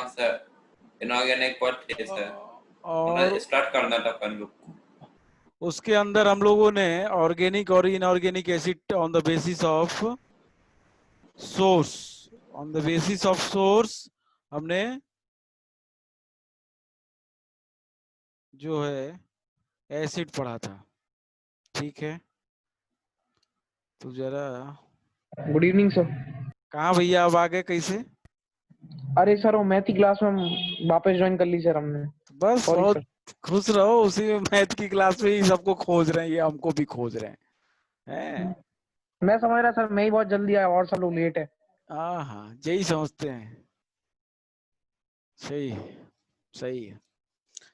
Sir inorganic बहुत थे sir, और स्टार्ट करना था अपन लोग को। उसके अंदर हम लोगों ने ऑर्गेनिक और inorganic acid on the basis of source, on the basis of source हमने जो है एसिड पढ़ा था। ठीक है, तो जरा गुड इवनिंग सर। कहाँ भैया अब आ गए कैसे? अरे सर वो मैथ की क्लास में वापस ज्वाइन कर ली सर हमने। बस सॉरी बहुत सर। खुश रहो, उसी में मैथ की क्लास में ही सबको खोज रहे हैं, ये हमको भी खोज रहे हैं। मैं समझ रहा सर मैं ही बहुत जल्दी आया और सब लोग लेट है। हाँ हाँ, यही समझते हैं। सही है, सही है।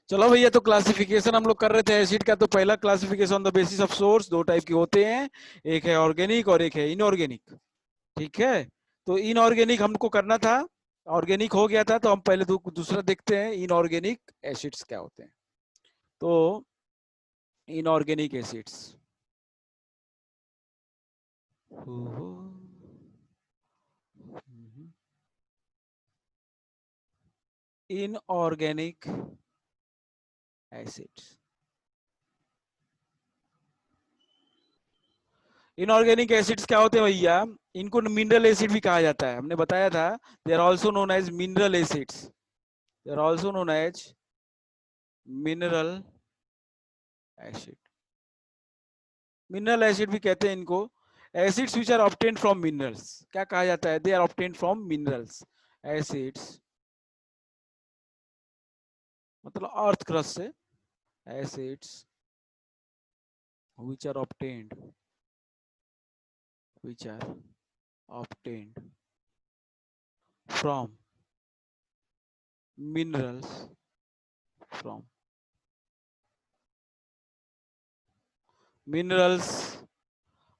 चलो भैया, तो क्लासिफिकेशन हम लोग कर रहे थे एसिड का। तो पहला classification on the basis of source, दो टाइप के होते हैं, एक है ऑर्गेनिक और एक है इनऑर्गेनिक। ठीक है, तो इनऑर्गेनिक हमको करना था, ऑर्गेनिक हो गया था, तो हम पहले दूसरा देखते हैं इनऑर्गेनिक एसिड्स क्या होते हैं। तो inorganic acids, inorganic acids, inorganic acids क्या होते हैं भैया? इनको मिनरल एसिड भी कहा जाता है, हमने बताया था। They are also known as mineral acids, they are also known as mineral acid. Mineral acid भी कहते हैं इनको। Acids which are obtained from minerals, क्या कहा जाता है? They are obtained from minerals. Acids मतलब अर्थ क्रस्ट से, acids which are obtained, which are obtained from minerals, from minerals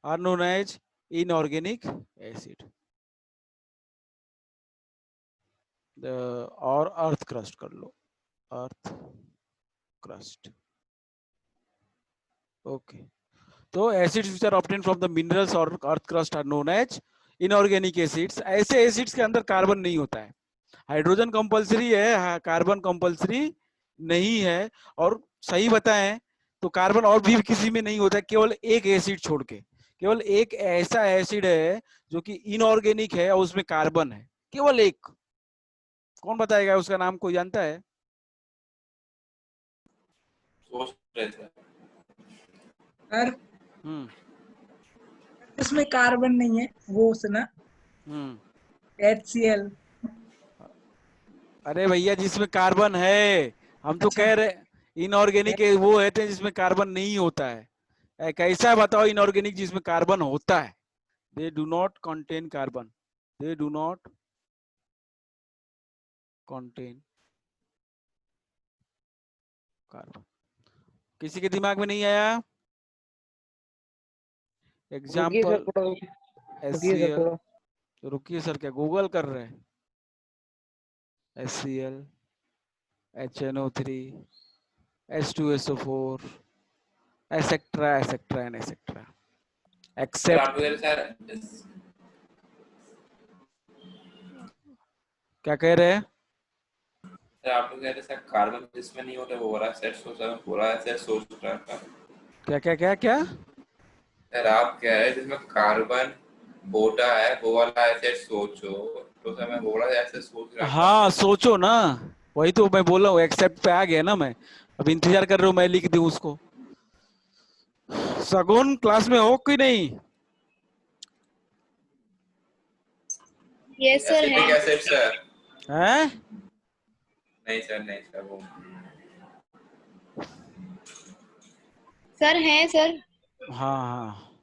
are known as inorganic acid, the or earth crust कर लो, earth crust. Okay, तो acids which are obtained from the minerals or earth crust are known as inorganic acids. ऐसे acids के अंदर carbon नहीं होता है, hydrogen compulsory है, carbon compulsory नहीं है। और सही बताएं तो कार्बन और भी किसी में नहीं होता है, केवल एक एसिड छोड़ के। केवल एक ऐसा एसिड है जो कि इनऑर्गेनिक है और उसमें कार्बन है, केवल एक। कौन बताएगा उसका नाम, कोई जानता है? सोच रहे थे सर हम्म इसमें कार्बन नहीं है, वो सुना HCl। अरे भैया, जिसमें कार्बन है, हम तो अच्छा। कह रहे इनऑर्गेनिक वो होते हैं जिसमें कार्बन नहीं होता है। एक ऐसा बताओ इनऑर्गेनिक जिसमें कार्बन होता है। They do not contain carbon, they do not contain carbon. किसी के दिमाग में नहीं आया? रुकिए सर एग्जाम्पल थोड़ा, रुकिए सर HCl। थोड़ा। तो रुकिए सर, क्या गूगल कर रहे हैं? HCl, HNO3, H2SO4, et cetera et cetera and et cetera, sir. आप एक्सेप्ट। कह रहे सर, क्या कह रहे हैं? आप कह रहे सर कार्बन जिसमें नहीं होता वो वाला सेट सोच रहा, पूरा सेट सोच रहा था। क्या क्या क्या क्या? सर आप कह रहे हैं जिसमें कार्बन बोटा है वो वाला एसिड सोचो, तो सर मैं वो वाला एसिड सोच रहा था। हाँ सोचो ना, वही तो मैं बोल रहा हूँ, एक्सेप्ट पे आ गया ना। मैं अब इंतजार कर रहा हूँ मैं लिख दूं उसको। सगुन क्लास में हो कि नहीं? यस सर एसिटिक है। Acid sir. हैं? नहीं सर, नहीं सर, वो सर है सर। हाँ हाँ,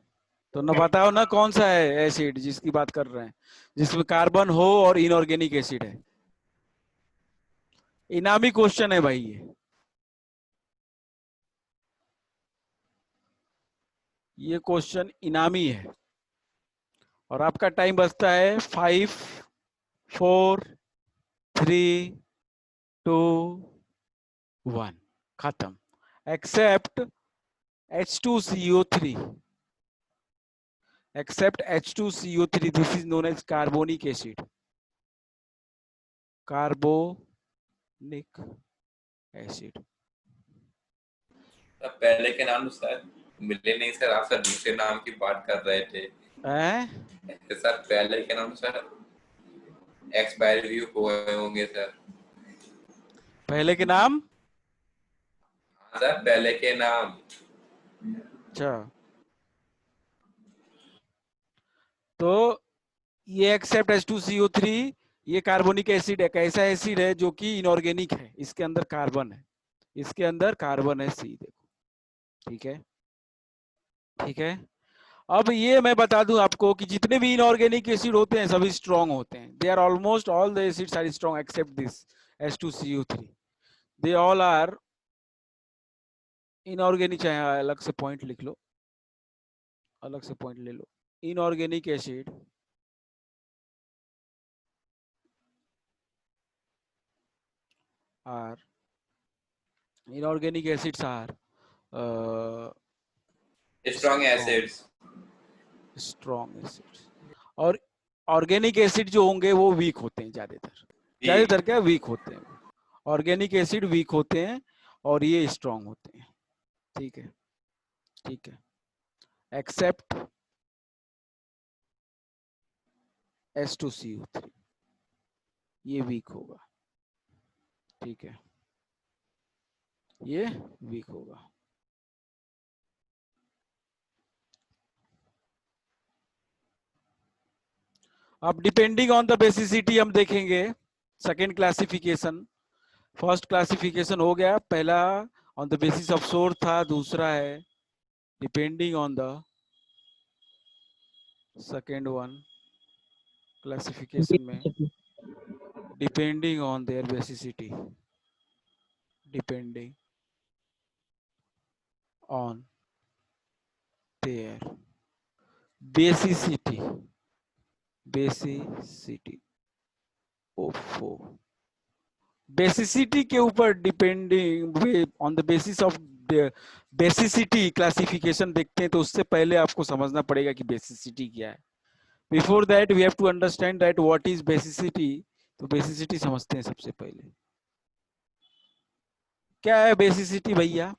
तो न बताओ ना कौन सा है एसिड जिसकी बात कर रहे हैं, जिसमें कार्बन हो और इनऑर्गेनिक एसिड है। इनामी क्वेश्चन है भाई ये क्वेश्चन इनामी है। और आपका टाइम बचता है 5, 4, 3, 2, 1, खत्म। Except H2CO3, except H2CO3, this is known as carbonic acid. Carbonic acid. Sir पहले के नाम सर मिले नहीं सर, आप सर दूसरे नाम की बात कर रहे थे। सर पहले के नाम सर एक्सपायरी भी हुए होंगे सर। पहले के नाम? हाँ सर पहले के नाम। अच्छा, तो ये एक्सेप्ट H2CO3, ये कार्बोनिक एसिड एक ऐसा एसिड है जो कि इनऑर्गेनिक है, इसके अंदर कार्बन है, इसके अंदर कार्बन है, सी देखो। ठीक है, ठीक है। अब ये मैं बता दूं आपको कि जितने भी इनऑर्गेनिक एसिड होते हैं सभी स्ट्रॉन्ग होते हैं। They are almost all the acids are strong except this H2CO3। They all are inorganic. चाहे अलग से पॉइंट लिख लो, अलग से पॉइंट ले लो। Inorganic acid are inorganic acids are strong acids. Strong acids. और ऑर्गेनिक एसिड जो होंगे वो वीक होते हैं ज्यादातर। ज्यादातर क्या वीक होते हैं, ऑर्गेनिक एसिड वीक होते हैं और ये स्ट्रॉन्ग होते हैं। ठीक है, ठीक है। एक्सेप्ट H2CO3, ये वीक होगा। ठीक है, ये वीक होगा। अब डिपेंडिंग ऑन द बेसिसिटी हम देखेंगे सेकेंड क्लासिफिकेशन। फर्स्ट क्लासिफिकेशन हो गया, पहला ऑन द बेसिस ऑफ सोर था, दूसरा है depending on the second one classification में depending on their basicity, depending on their basicity, basicity ओफो बेसिसिटी के ऊपर depending on the basis of basicity classification देखते हैं तो उससे पहले आपको समझना पड़ेगा कि बेसिसिटी क्या है। Before that we have to understand that what is basicity. तो बेसिसिटी समझते हैं सबसे पहले। क्या है बेसिसिटी भैया?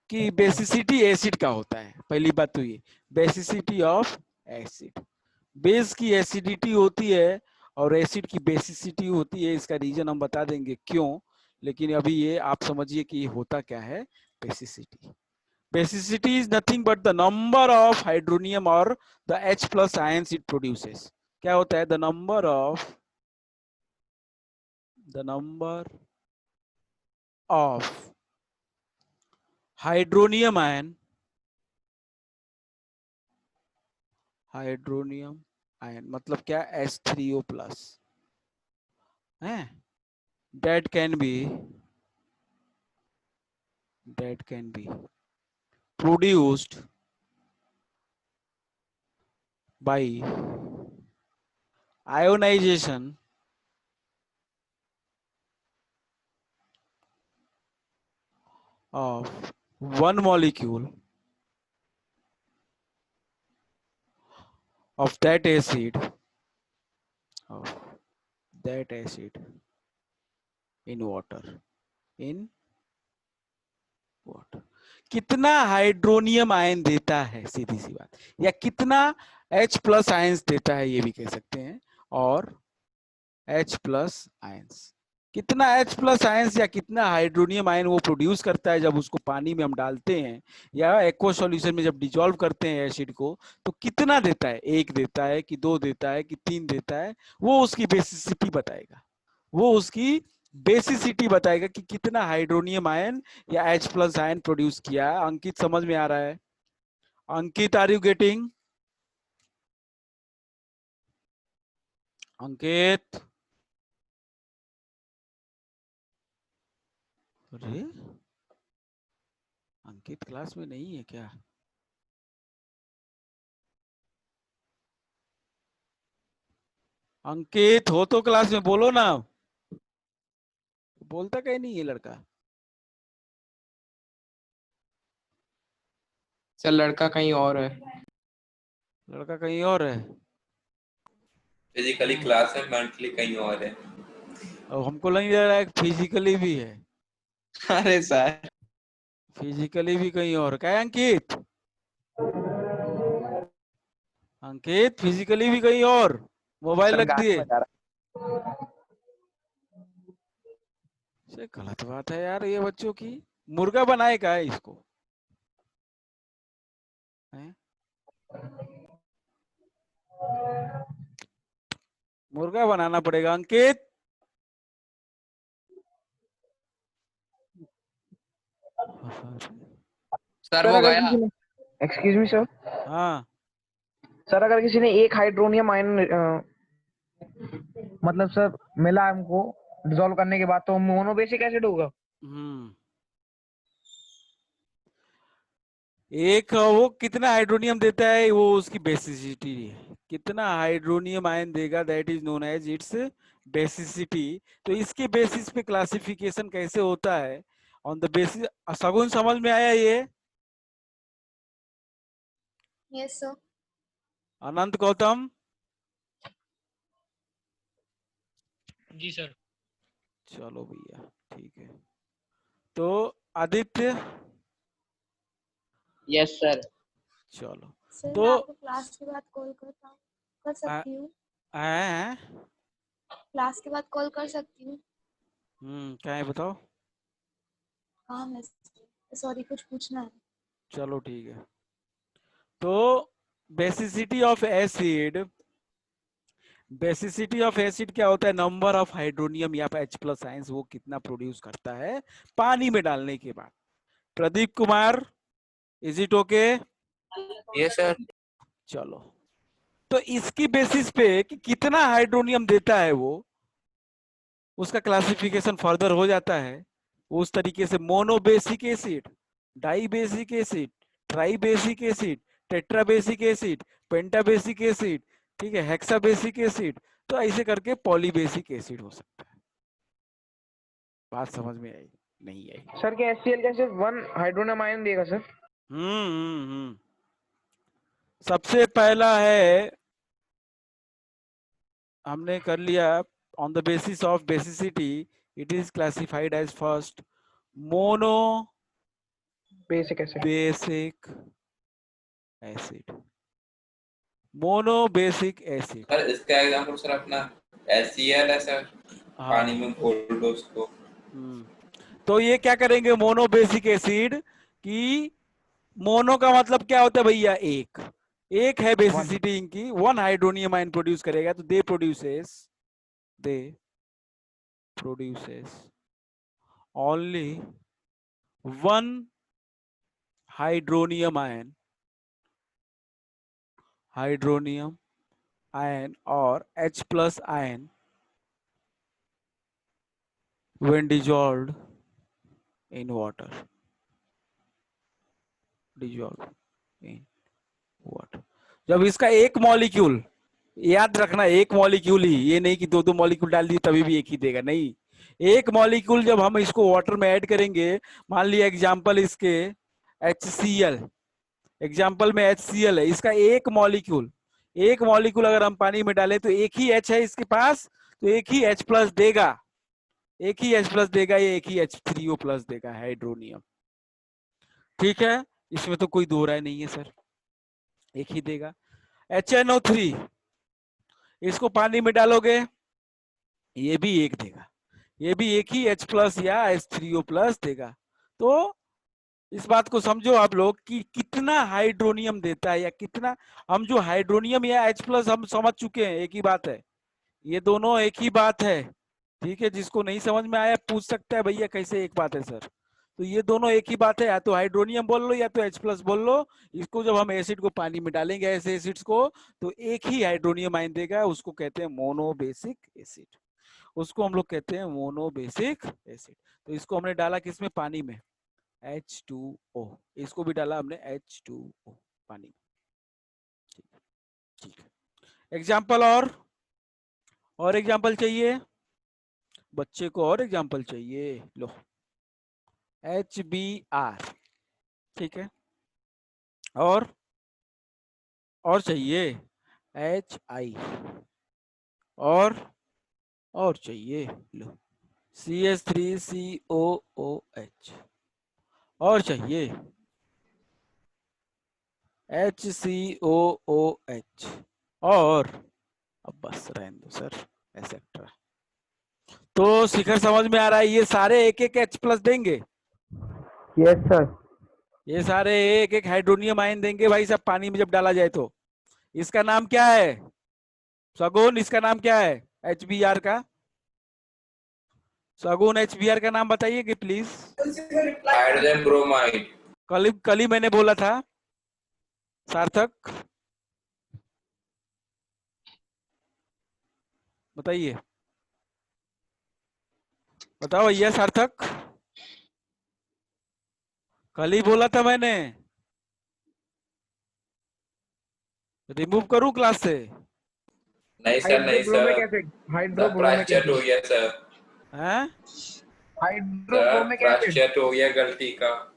कि बेसिसिटी एसिड का होता है, पहली बात तो ये बेसिसिटी ऑफ एसिड। बेस की एसिडिटी होती है और एसिड की बेसिसिटी होती है। इसका रीजन हम बता देंगे क्यों, लेकिन अभी ये आप समझिए कि ये होता क्या है basicity. Basicity is nothing but the number of hydronium और the H plus ions it produces. क्या होता है? The number of hydronium ion, hydronium ion मतलब क्या? H3O प्लस है, that can be produced by ionization of one molecule of that acid in water, in water। कितना hydronium ion देता है, सीधी सी बात, या कितना H प्लस आयंस देता है ये भी कह सकते हैं। और H प्लस आयंस, कितना H प्लस आयंस या कितना हाइड्रोनियम आयन वो प्रोड्यूस करता है जब उसको पानी में हम डालते हैं या एक्वा सॉल्यूशन में जब डिजोल्व करते हैं एसिड को, तो कितना देता है? 1 देता है कि 2 देता है कि 3 देता है? वो उसकी बेसिसिटी बताएगा, वो उसकी बेसिसिटी बताएगा कि कितना हाइड्रोनियम आयन या H प्लस आयन प्रोड्यूस किया। अंकित समझ में आ रहा है? अंकित आर यू गेटिंग? अंकित, अरे अंकित क्लास में नहीं है क्या? अंकित हो तो क्लास में बोलो ना, बोलता कहीं नहीं है लड़का। सर लड़का कहीं और है। लड़का कहीं और है, फिजिकली क्लास है, मेंटली कहीं और है। अब हमको नहीं लग रहा है फिजिकली भी है, अरे सर फिजिकली भी कहीं और। क्या है अंकित? अंकित फिजिकली भी कहीं और मोबाइल सर रख गाने दिए। बजा रहा से गलत बात है यार ये बच्चों की। मुर्गा बनाए का है इसको है? मुर्गा बनाना पड़ेगा अंकित। सर सर वो अगर गया। किसी ने, एक्सक्यूज मी सर, हाँ सर अगर किसी ने एक हाइड्रोनियम आयन मतलब सर मिला हमको डिसॉल्व करने के बाद, तो मोनोबेसिक एसिड होगा। एक वो कितना हाइड्रोनियम देता है वो उसकी बेसिसिटी है, कितना हाइड्रोनियम आयन देगा that is known as its basicity. तो इसके बेसिस पे क्लासिफिकेशन कैसे होता है ऑन द बेसिस। सगुन समझ में आया ये? Yes sir. Anant Gautam? Ji sir. चलो भैया ठीक है। तो आदित्य? Yes sir. चलो सर तो मैं आपको क्लास के बाद कॉल कर सकती हूँ? क्लास के बाद कॉल कर सकती हूँ? क्या है बताओ। काम है, सॉरी कुछ पूछना है। चलो ठीक है। तो basicity of acid, basicity of acid क्या होता है? नंबर ऑफ हाइड्रोनियम या H प्लस आयंस वो कितना प्रोड्यूस करता है पानी में डालने के बाद। Pradeep Kumar is it okay? Yes sir. चलो तो इसकी बेसिस पे कि कितना हाइड्रोनियम देता है वो, उसका क्लासिफिकेशन फर्दर हो जाता है उस तरीके से। Monobasic acid, dibasic acid, tribasic acid, tetrabasic acid, pentabasic acid, ठीक है, हेक्साबेसिक एसिड। तो ऐसे करके पॉलीबेसिक एसिड हो सकता है। बात समझ में आई नहीं आई? सर क्या HCl का सिर्फ 1 हाइड्रोनियम आयन देगा सर? सबसे पहला है हमने कर लिया on the basis of basicity it is classified as first mono basic acid. Basic acid, monobasic acid. Sir इसका एग्जांपल सर अपना HCl है सर, पानी में घोल दो उसको। तो ये क्या करेंगे मोनोबेसिक एसिड की, मोनो का मतलब क्या होता है भैया? एक, एक है बेसिसिटी इनकी, 1 हाइड्रोनियम आयन प्रोड्यूस करेगा तो दे प्रोड्यूसेस ओनली 1 हाइड्रोनियम आयन और H plus ion when dissolved in water, जब इसका एक मॉलिक्यूल, याद रखना एक मॉलिक्यूल ही, ये नहीं कि दो दो मॉलिक्यूल डाल दिए तभी भी एक ही देगा, नहीं। एक मॉलिक्यूल जब हम इसको वाटर में ऐड करेंगे, मान लिया एग्जांपल इसके HCl, एग्जांपल में HCl है, इसका एक मॉलिक्यूल अगर हम पानी में डालें तो एक ही H है इसके पास, तो एक ही H प्लस देगा, एक ही H प्लस देगा, ये एक ही H3O प्लस देगा हाइड्रोनियम। ठीक है, इसमें तो कोई दो राय नहीं है सर, एक ही देगा। HNO3 इसको पानी में डालोगे ये भी एक देगा, ये भी एक ही H प्लस या H3O प्लस देगा। तो इस बात को समझो आप लोग कि कितना हाइड्रोनियम देता है, या कितना, हम जो हाइड्रोनियम या H प्लस हम समझ चुके हैं, एक ही बात है, ये दोनों एक ही बात है। ठीक है, जिसको नहीं समझ में आया पूछ सकता है भैया कैसे एक बात है सर। तो ये दोनों एक ही बात है, या तो हाइड्रोनियम बोल लो या तो H प्लस बोल लो। इसको जब हम एसिड को पानी में डालेंगे ऐसे एसिड्स को, तो एक ही हाइड्रोनियम आयन देगा, उसको कहते हैं मोनोबेसिक एसिड, उसको हम लोग कहते हैं मोनोबेसिक एसिड। तो इसको हमने डाला किसमें? पानी में, H2O, इसको भी डाला हमने H2O पानी में। ठीक है, एग्जाम्पल और एग्जाम्पल चाहिए बच्चे को, और एग्जाम्पल चाहिए, लो HBr, ठीक है, और चाहिए HI, और और चाहिए, लो CH3COOH, और चाहिए HCOOH, और अब बस रहने दो सर, एसेट्रा। तो शिखर समझ में आ रहा है, ये सारे एक एक H प्लस देंगे, यस सर। ये सारे एक एक हाइड्रोनियम आयन देंगे भाई साहब पानी में जब डाला जाए तो। इसका नाम क्या है सगुन, इसका नाम क्या है HBr का? सगुन HBr का नाम बताइए कि प्लीज। Hydrogen bromide. कल ही मैंने बोला था सार्थक, बताइए, बताओ भैया सार्थक, कल ही बोला था मैंने, रिमूव करूं क्लास से? नहीं सर, नहीं hydrobromic sir, acid, sir hydrobromic प्रायश्चित हो एसिड, गया सर, हैं? Sir hydrobromic acid. प्रायश्चित हो गया गलती का।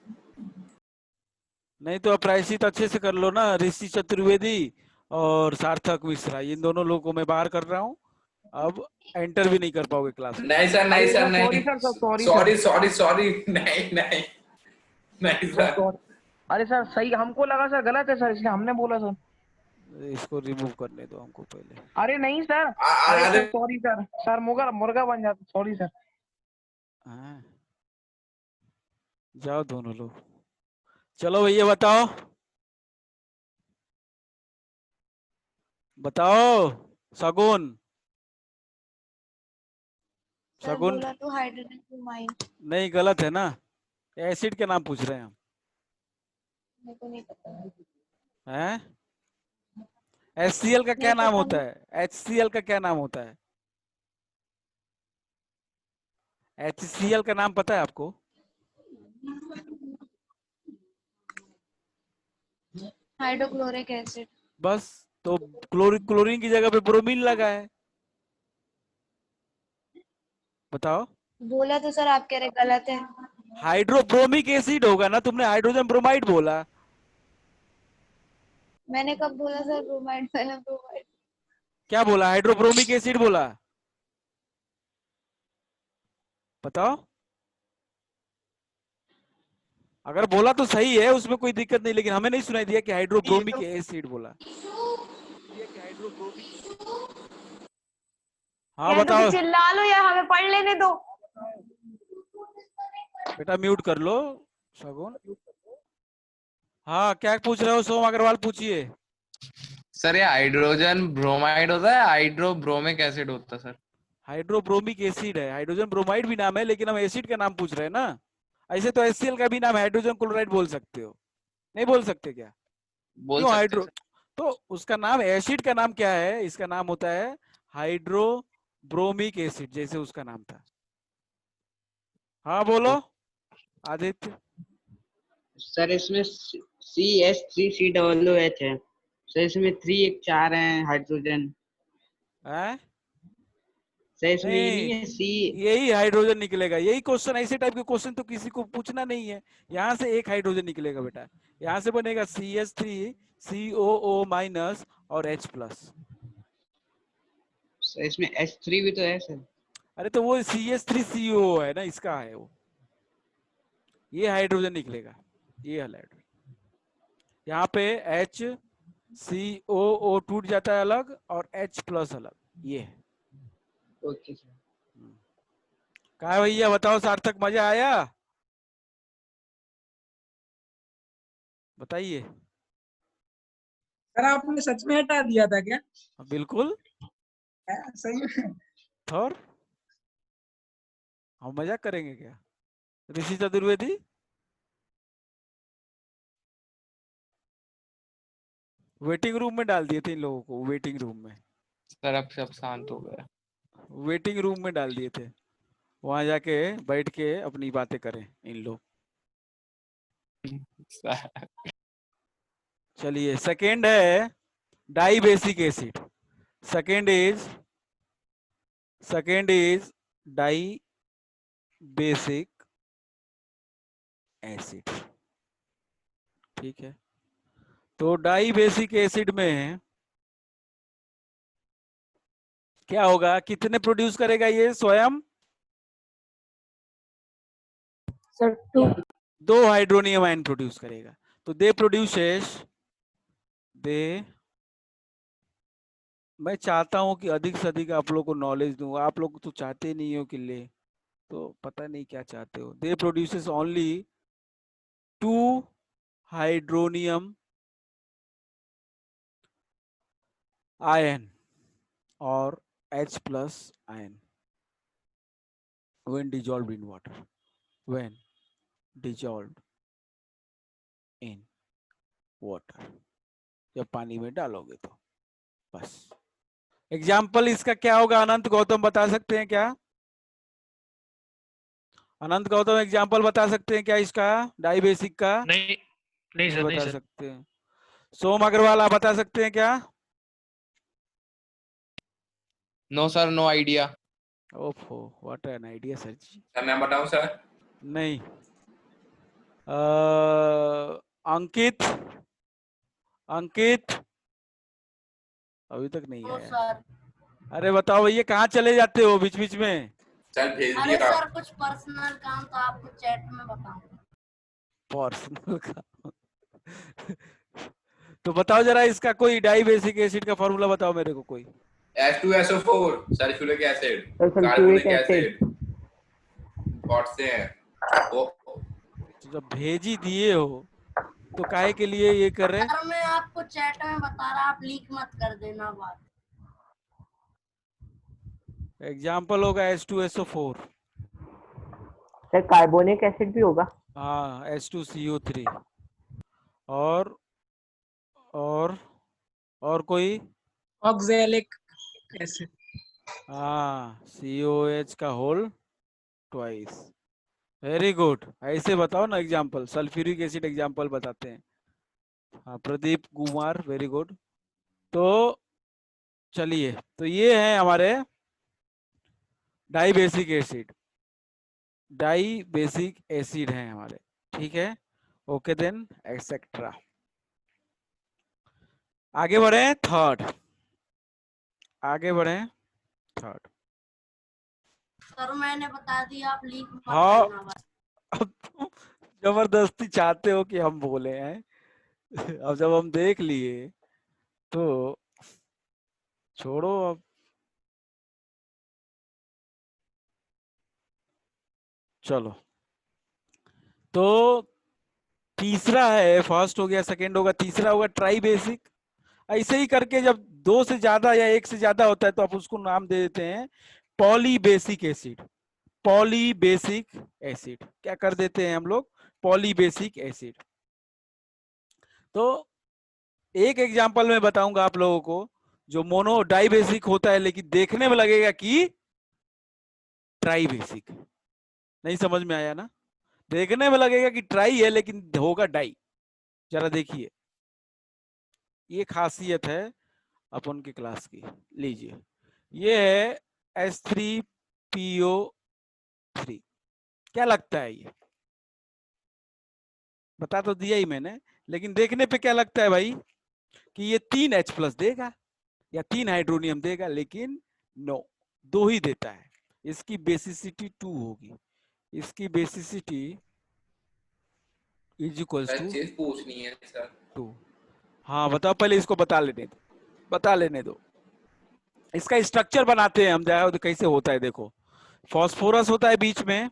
नहीं तो अपरायश्चित अच्छे से कर लो ना, ऋषि चतुर्वेदी और सार्थक मिश्रा, इन दोनों लोगों को मैं बाहर कर रहा हूँ, अब एंटर भी नहीं कर पाओगे क्लास में। नहीं सर, नहीं अरे सर, सर सॉरी नहीं, sir, sorry sorry sir, sorry sorry, नहीं नहीं नहीं सर सर। सॉरी। अरे सर सही, हमको लगा सर गलत है सर, इसलिए हमने बोला सर। इसको रिमूव करने दो हमको पहले। अरे नहीं सर, अरे अरे सर सॉरी सर, सर मुर्गा मुर्गा बन जाता, सॉरी सर। हाँ, जाओ दोनों लोग, चलो भैया बताओ, बताओ सगुन, सर सगुन बोला तो हाइड्रोजन ब्रोमाइड। नहीं, गलत है ना, एसिड के नाम पूछ रहे हैं हम, मेरे को नहीं पता। हैं? HCl का क्या नहीं नाम पता होता है? HCl का क्या नाम होता है? HCl का नाम पता है आपको? Hydrochloric acid. बस, तो क्लोरीन की जगह पे ब्रोमीन लगा है, बताओ। बोला तो सर आप कह रहे गलत है। हाइड्रोब्रोमिक एसिड होगा ना, तुमने हाइड्रोजन ब्रोमाइड बोला। मैंने कब बोला सर ब्रोमाइड, मैंने ब्रोमाइड। क्या बोला? हाइड्रोब्रोमिक एसिड बोला, बताओ। अगर बोला तो सही है, उसमें कोई दिक्कत नहीं, लेकिन हमें नहीं सुनाई दिया कि हाइड्रोब्रोमिक एसिड बोला। हाँ कह दो कि बताओ चिल्ला लो या हमें पढ़ लेने दो। बेटा, म्यूट कर लो सगुन। हाँ, क्या पूछ रहे हो सोम अग्रवाल, पूछिए। सर ये हाइड्रोजन ब्रोमाइड होता है, हाइड्रोब्रोमिक एसिड होता है सर? हाइड्रोब्रोमिक एसिड है, हाइड्रोजन ब्रोमाइड भी नाम है, लेकिन हम एसिड का नाम पूछ रहे हैं ना। ऐसे तो HCl का भी नाम हाइड्रोजन क्लोराइड बोल सकते हो, नहीं बोल सकते क्या? बोल क्यों सकते हैं हाइड्रो, सर। तो उसका नाम, एसिड का नाम क्या है? इसका नाम होता है हाइड्रोब्रोमिक एसिड, जैसे उसका नाम था। हाँ बोलो आदित्य। सर इसमें CH3COOH है सर, इसमें 3 एक 4 है हाइड्रोजन है? सर, इसमें ये नहीं, नहीं है सी। यही हाइड्रोजन निकलेगा, यही क्वेश्चन, ऐसे टाइप के क्वेश्चन तो किसी को पूछना नहीं है। यहाँ से एक हाइड्रोजन निकलेगा बेटा, यहाँ से बनेगा CH3COO माइनस और H प्लस। सर इसमें H3 भी तो है सर। अरे तो वो CH3COO है ना, इसका है वो, ये हाइड्रोजन निकलेगा, ये हाइड्रोजन। यहाँ पे HCOO टूट जाता है अलग और H प्लस अलग, ये है। Okay sir. कहा भैया बताओ सार्थक, मजा आया? बताइए। सर आपने सच में हटा दिया था क्या? बिल्कुल, सही में? और हम मजाक करेंगे क्या? ऋषि चतुर्वेदी, वेटिंग रूम में डाल दिए थे इन लोगों को, वेटिंग रूम में, सर अब सब शांत हो गया। वेटिंग रूम में डाल दिए थे, वहां जाके बैठ के अपनी बातें करें इन लोग। सर चलिए, सेकेंड है di basic acid, second is di basic acid, ठीक है। तो डाई बेसिक एसिड में क्या होगा, कितने प्रोड्यूस करेगा ये स्वयं? सर 2। 2 हाइड्रोनियम आयन प्रोड्यूस करेगा। तो दे प्रोड्यूसेस, दे, मैं चाहता हूं कि अधिक से अधिक आप लोग को नॉलेज दूं, आप लोग तो चाहते नहीं हो कि ले, तो पता नहीं क्या चाहते हो। दे प्रोड्यूसेस ओनली 2 हाइड्रोनियम आयन और H plus ion when dissolved in water, when dissolved in water, जब पानी में डालोगे तो बस। एग्जाम्पल इसका क्या होगा? अनंत गौतम बता सकते हैं क्या? अनंत गौतम एग्जाम्पल बता सकते हैं क्या इसका, डाई बेसिक का? नहीं नहीं सर, नहीं बता सर। सकते हैं। सोम अग्रवाल आप बता सकते हैं क्या? No sir, no idea. ओफो, what an idea sir ji. Sir मैं बताऊं सर? नहीं। अंकित, अंकित अभी तक नहीं आया। सर अरे बताओ भैया, कहाँ चले जाते हो बीच बीच में? सर भेज अरे दिया। सर कुछ पर्सनल काम तो आपको चैट में बताऊंगा। पर्सनल का तो बताओ जरा, इसका कोई डाई बेसिक एसिड का फॉर्मूला बताओ मेरे को कोई। H2SO4 sulphuric acid, sulphuric carbonic acid. Acid, कौन से हैं वो? तो जब भेज ही दिए हो तो काहे के लिए ये कर रहे? सर मैं आपको चैट में बता रहा, आप लीक मत कर देना बात। एग्जाम्पल होगा H2SO4। सर कार्बोनिक एसिड भी होगा। हाँ, H2CO3 और और और कोई? Oxalic acid. हाँ, COH का होल ट्वाइस। वेरी गुड, ऐसे बताओ ना एग्जाम्पल, सल्फ्यूरिक एसिड एग्जाम्पल बताते हैं। हाँ, प्रदीप कुमार, वेरी गुड। तो चलिए, तो ये है हमारे di basic acid, di basic acid हैं हमारे, ठीक है। Okay then, etcetera. आगे बढ़े थर्ड, आगे बढ़े थर्ड। सर मैंने बता दिया, आप लीक मत हाँ, करना बात। अब तुम जबरदस्ती चाहते हो कि हम बोले हैं अब जब हम देख लिए तो छोड़ो अब। चलो, तो तीसरा है, फर्स्ट हो गया, सेकंड होगा, तीसरा होगा ट्राई बेसिक। ऐसे ही करके जब 2 से ज्यादा या 1 से ज्यादा होता है तो आप उसको नाम दे देते हैं poly basic acid. Poly basic acid क्या कर देते हैं हम लोग? Poly basic acid. तो एक एग्जांपल मैं बताऊंगा आप लोगों को, जो मोनो डाई बेसिक होता है लेकिन देखने में लगेगा कि ट्राई बेसिक। नहीं समझ में आया ना? देखने में लगेगा कि ट्राई है लेकिन होगा डाई। जरा देखिए, ये खासियत है अपन की क्लास की। लीजिए, ये है H3PO3। क्या लगता है ये? बता तो दिया ही मैंने, लेकिन देखने पे क्या लगता है भाई कि ये 3 H प्लस देगा या 3 हाइड्रोनियम देगा, लेकिन नो, 2 ही देता है। इसकी बेसिसिटी 2 होगी, इसकी basicity is equals sir to चीज पूछनी है सर। 2। हाँ बताओ, पहले इसको बता लेने दो, बता लेने दो। इसका स्ट्रक्चर बनाते हैं हम, जाओ तो कैसे होता है देखो। फास्फोरस होता है बीच में,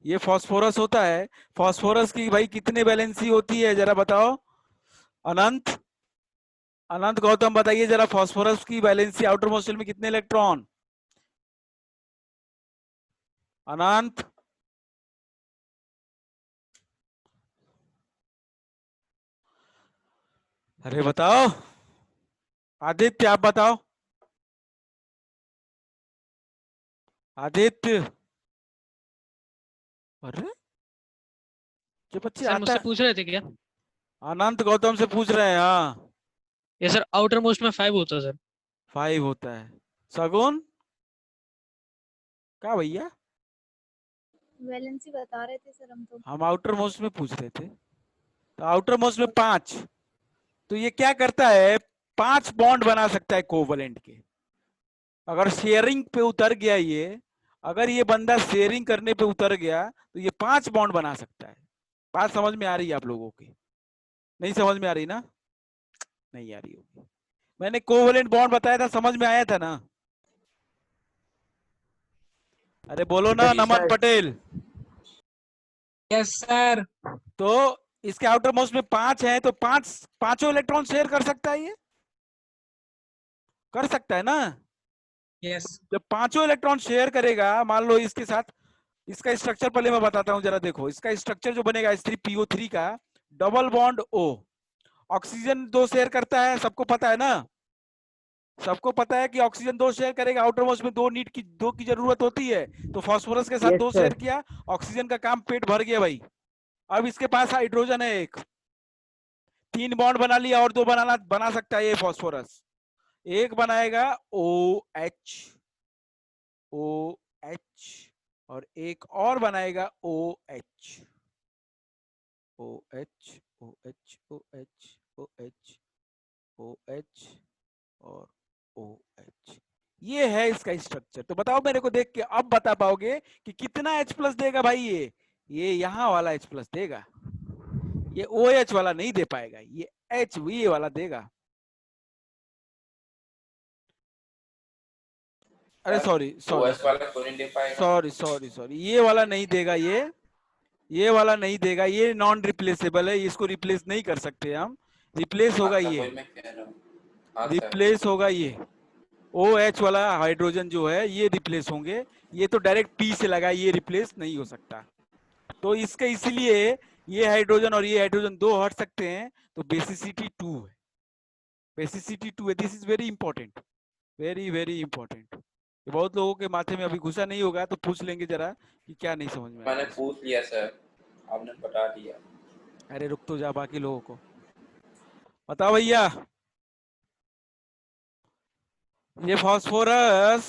ये फास्फोरस होता है। फास्फोरस की भाई कितने वैलेंसी होती है जरा बताओ? अनंत, अनंत गौतम बताइए जरा, फास्फोरस की वैलेंसी आउटर मोस्ट शेल में कितने इलेक्ट्रॉन? अनंत, अरे बताओ। आदित्य आप बताओ, आदित्य। अरे जो बच्चे सर आता मुझसे है, पूछ रहे थे क्या? अनंत गौतम से पूछ रहे हैं। हाँ, ये सर आउटर मोस्ट में 5 होता है सर। 5 होता है। सगुन क्या भैया? वैलेंसी बता रहे थे सर हम तो। हम आउटर मोस्ट में पूछ रहे थे। तो आउटर मोस्ट में 5। तो ये क्या करता है? 5 बॉन्ड बना सकता है कोवलेंट के। अगर शेयरिंग पे उतर गया ये, अगर ये बंदा शेयरिंग करने पे उतर गया तो ये 5 बॉन्ड बना सकता है। बात समझ में आ रही है आप लोगों की? नहीं समझ में आ रही ना? नहीं आ रही होगी। मैंने कोवेलेंट बॉन्ड बताया था, समझ में आया था ना? अरे बोलो ना नमन पटेल। Yes sir. तो इसके आउटर मोस्ट में 5 है, तो पांचों इलेक्ट्रॉन शेयर कर सकता है, ये कर सकता है ना? यस। जब पांचों इलेक्ट्रॉन शेयर करेगा, मान लो इसके साथ, इसका स्ट्रक्चर पहले मैं बताता हूं जरा, देखो इसका स्ट्रक्चर जो बनेगा H3PO3 का, double bond O, oxygen 2 share करता है, सबको पता है ना? सबको पता है कि ऑक्सीजन 2 शेयर करेगा, आउटर मोस्ट में 2 की जरूरत होती है, तो फास्फोरस के साथ 2 शेयर किया, ऑक्सीजन का काम पेट भर गया भाई। अब इसके पास हाइड्रोजन है एक, 3 बॉन्ड बना लिया, और 2 बना सकता है ये फास्फोरस। एक बनाएगा OH, OH, और एक और बनाएगा OH, OH, OH, OH, OH, OH और OH। ये है इसका स्ट्रक्चर। तो बताओ मेरे को देख के, अब बता पाओगे कि कितना H+ देगा भाई ये यहां वाला H+ देगा, ये OH वाला नहीं दे पाएगा, ये ये वाला देगा। अरे सॉरी OS वाला क्यों नहीं दे पाएगा? सॉरी, ये वाला नहीं देगा, ये वाला नहीं देगा, ये नॉन रिप्लेसेबल है, इसको रिप्लेस नहीं कर सकते हम। रिप्लेस होगा अच्छा, ये, वही मैं कह रहा हूँ। हाँ सर। रिप्लेस होगा ये OH वाला हाइड्रोजन जो है, ये रिप्लेस होंगे। ये तो डायरेक्ट P से लगा, ये रिप्लेस नहीं हो सकता। तो इसका इसलिए ये हाइड्रोजन और ये हाइड्रोजन 2 हट सकते हैं, तो बेसिसिटी 2 है, बेसिसिटी 2 है। This is very important, very very important. बहुत लोगों के माथे में अभी घुसा नहीं होगा, तो पूछ लेंगे जरा कि क्या नहीं समझ में मैंने आया। पूछ लिया सर, आपने बता दिया। अरे रुक तो जा, बाकी लोगों को बताओ भैया। ये फास्फोरस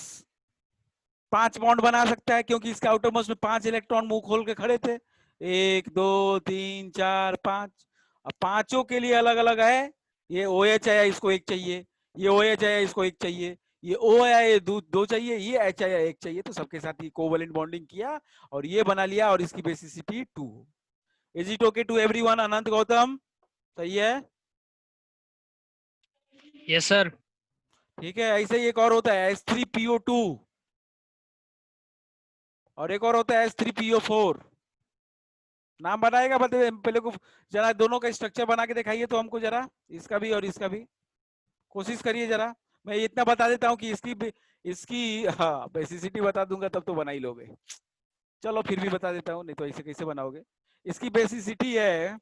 5 बॉन्ड बना सकता है, क्योंकि इसके आउटर मोस्ट में 5 इलेक्ट्रॉन मुंह खोल के खड़े थे, 1 2 3 4 5। अब पांचों के लिए अलग अलग है। ये OH आया, इसको 1 चाहिए, ये OH आया, इसको 1 चाहिए, ये O आया, ये 2 चाहिए, ये H आया, 1 चाहिए। तो सबके साथ ये कोवेलेंट बॉन्डिंग किया और ये बना लिया, और इसकी basicity 2। Is it okay to everyone? Anant Gautam सही है? Yes sir. ठीक है। ऐसे ही एक और होता है H3PO2, और एक और होता है H3PO4। नाम बनाएगा, बता पहले को जरा, दोनों का स्ट्रक्चर बना के दिखाइए तो हमको जरा, इसका भी और इसका भी, कोशिश करिए जरा। मैं इतना बता देता हूँ कि इसकी हाँ बेसिसिटी बता दूंगा तब तो बना ही लोगे। चलो फिर भी बता देता हूँ, नहीं तो ऐसे कैसे बनाओगे। इसकी बेसिसिटी है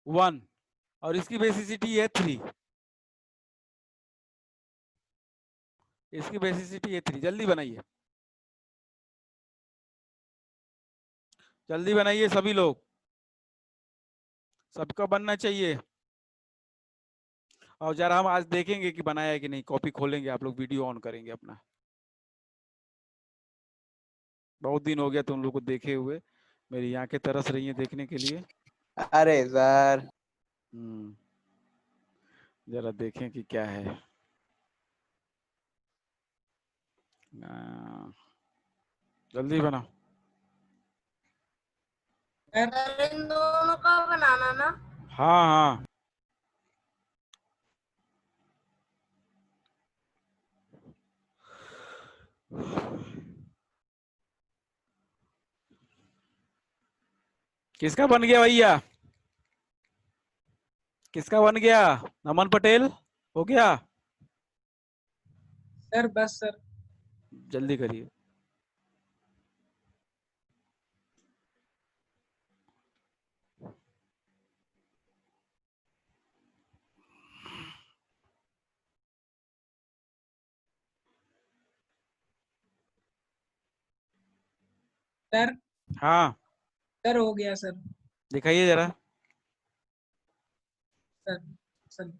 1 और इसकी बेसिसिटी है 3, इसकी बेसिसिटी है 3। जल्दी बनाइए, जल्दी बनाइए सभी लोग, सबका बनना चाहिए। और जरा हम आज देखेंगे कि बनाया है कि नहीं, कॉपी खोलेंगे, आप लोग वीडियो ऑन करेंगे अपना। बहुत दिन हो गया तुम लोग को देखे हुए, मेरी आंखें तरस रही हैं देखने के लिए। अरे सर जरा देखें कि क्या है। जल्दी बनाओ। इन दोनों का बनाना ना। हाँ हाँ, किसका बन गया भैया? किसका बन गया? नमन पटेल हो गया? सर बस सर। जल्दी करिए। सर हाँ सर हो गया सर। दिखाइए जरा। सर सर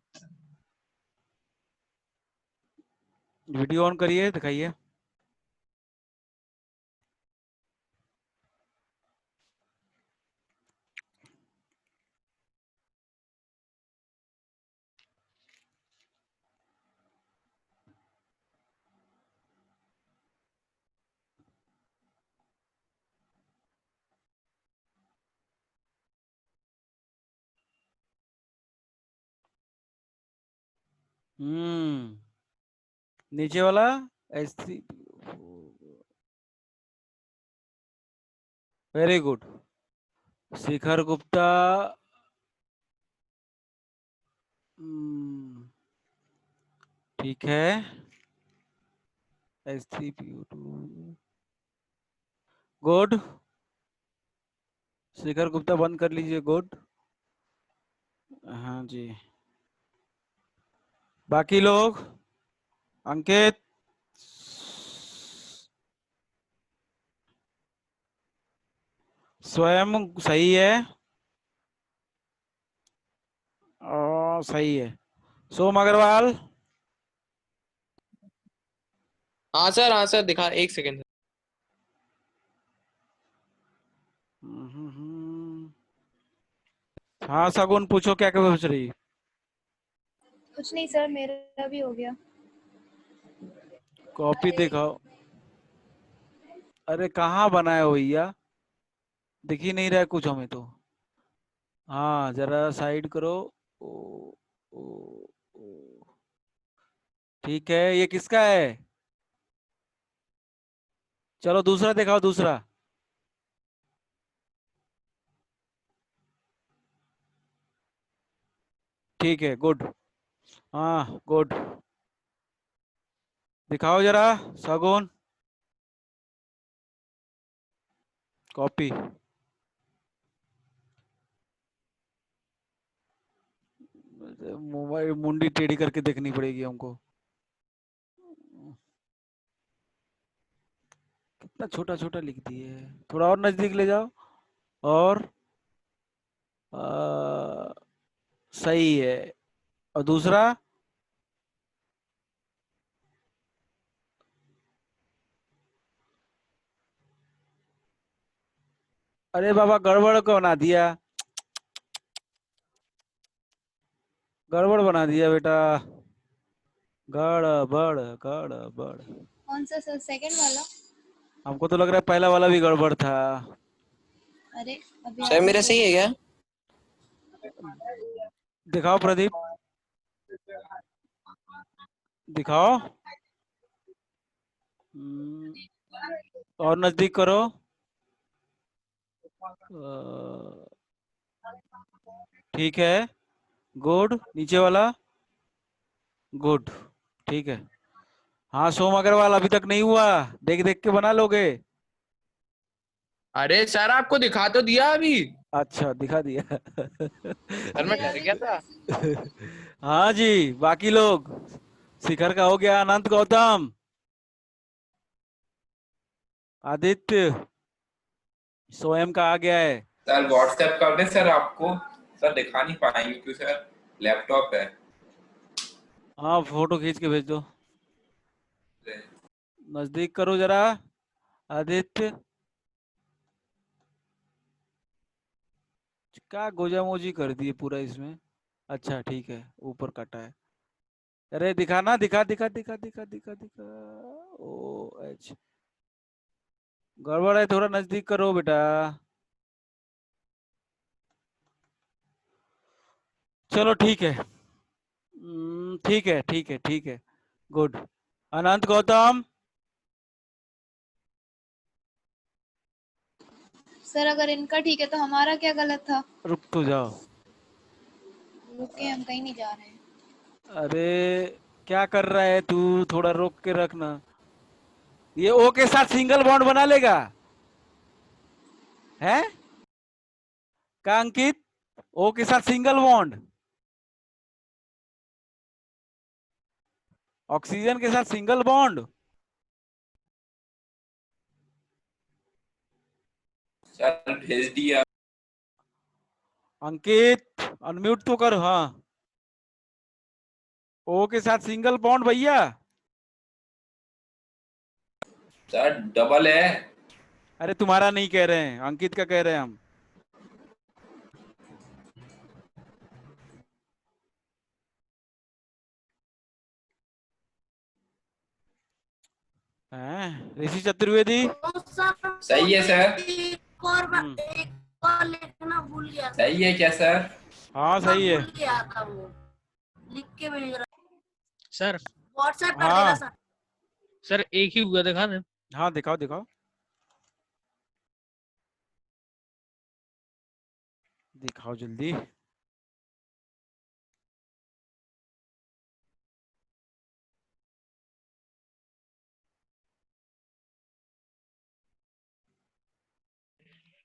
वीडियो ऑन करिए, दिखाइए। नीचे वाला S3 वेरी गुड। शिखर गुप्ता ठीक है। S3PO2 good. शिखर गुप्ता बंद कर लीजिए। गुड। हाँ जी। बाकी लोग अंकित स्वयं सही है और सही है। सोम अग्रवाल हाँ सर दिखा, एक सेकंड। हाँ सगुन पूछो क्या क्या पूछ रही। कुछ नहीं सर, मेरा भी हो गया। कॉपी दिखाओ। अरे कहाँ बनाए हो भैया, दिख ही नहीं रहा है कुछ हमें तो। हाँ जरा साइड करो। ओ, ओ, ओ, ठीक है। ये किसका है? चलो दूसरा दिखाओ, दूसरा। ठीक है गुड। हाँ गुड। दिखाओ जरा सगुन कॉपी। मोबाइल मुंडी टेढ़ी करके देखनी पड़ेगी हमको। कितना छोटा छोटा लिख दिए। थोड़ा और नजदीक ले जाओ। और सही है। और दूसरा अरे बाबा गड़बड़ को बना दिया, गड़बड़ बना दिया बेटा, गड़बड़ गड़बड़। कौन सा सर, सेकंड वाला? हमको तो लग रहा है पहला वाला भी गड़बड़ था। अरे अभी सर मेरा सही है क्या? दिखाओ प्रदीप, दिखाओ। और नजदीक करो। ठीक है गुड। नीचे वाला गुड। ठीक है। हाँ सोम अग्रवाल अभी तक नहीं हुआ, देख देख के बना लोगे। अरे सर आपको दिखा तो दिया अभी। अच्छा दिखा दिया। सर मैं डर गया था। हाँ जी। बाकी लोग शिखर का हो गया, अनंत गौतम, आदित्य, स्वयं का आ गया है। सर व्हाट्सएप कर दे सर, आपको सर दिखा नहीं पाएंगे क्योंकि सर लैपटॉप है। हाँ फोटो खींच के भेज दो। नजदीक करो जरा आदित्य। क्या गोजा मोजी कर दिए पूरा इसमें। अच्छा ठीक है, ऊपर कटा है। अरे दिखाना, दिखा दिखा दिखा दिखा दिखा दिखा। ओ एच गड़बड़ है, थोड़ा नजदीक करो बेटा। चलो ठीक है। ठीक है ठीक है ठीक है गुड। अनंत गौतम सर अगर इनका ठीक है तो हमारा क्या गलत था? रुक तो जाओ। रुके, हम कहीं नहीं जा रहे हैं। अरे क्या कर रहा है तू, थोड़ा रोक के रखना। ये ओ के साथ सिंगल बॉन्ड बना लेगा है का अंकित? ओ के साथ सिंगल बॉन्ड, ऑक्सीजन के साथ सिंगल बॉन्ड। सर भेज दिया। अंकित अनम्यूट तो कर। हाँ ओ के साथ सिंगल बॉन्ड भैया। सर डबल है। अरे तुम्हारा नहीं कह रहे हैं, अंकित का कह रहे हैं हम। ऋषि चतुर्वेदी सही है सर। सही है क्या सर? हाँ सही है। लिख के भेज रहा। सर व्हाट्सएप कर हाँ। देना सर। सर एक ही हुआ, दिखा दें। हाँ दिखाओ दिखाओ दिखाओ जल्दी।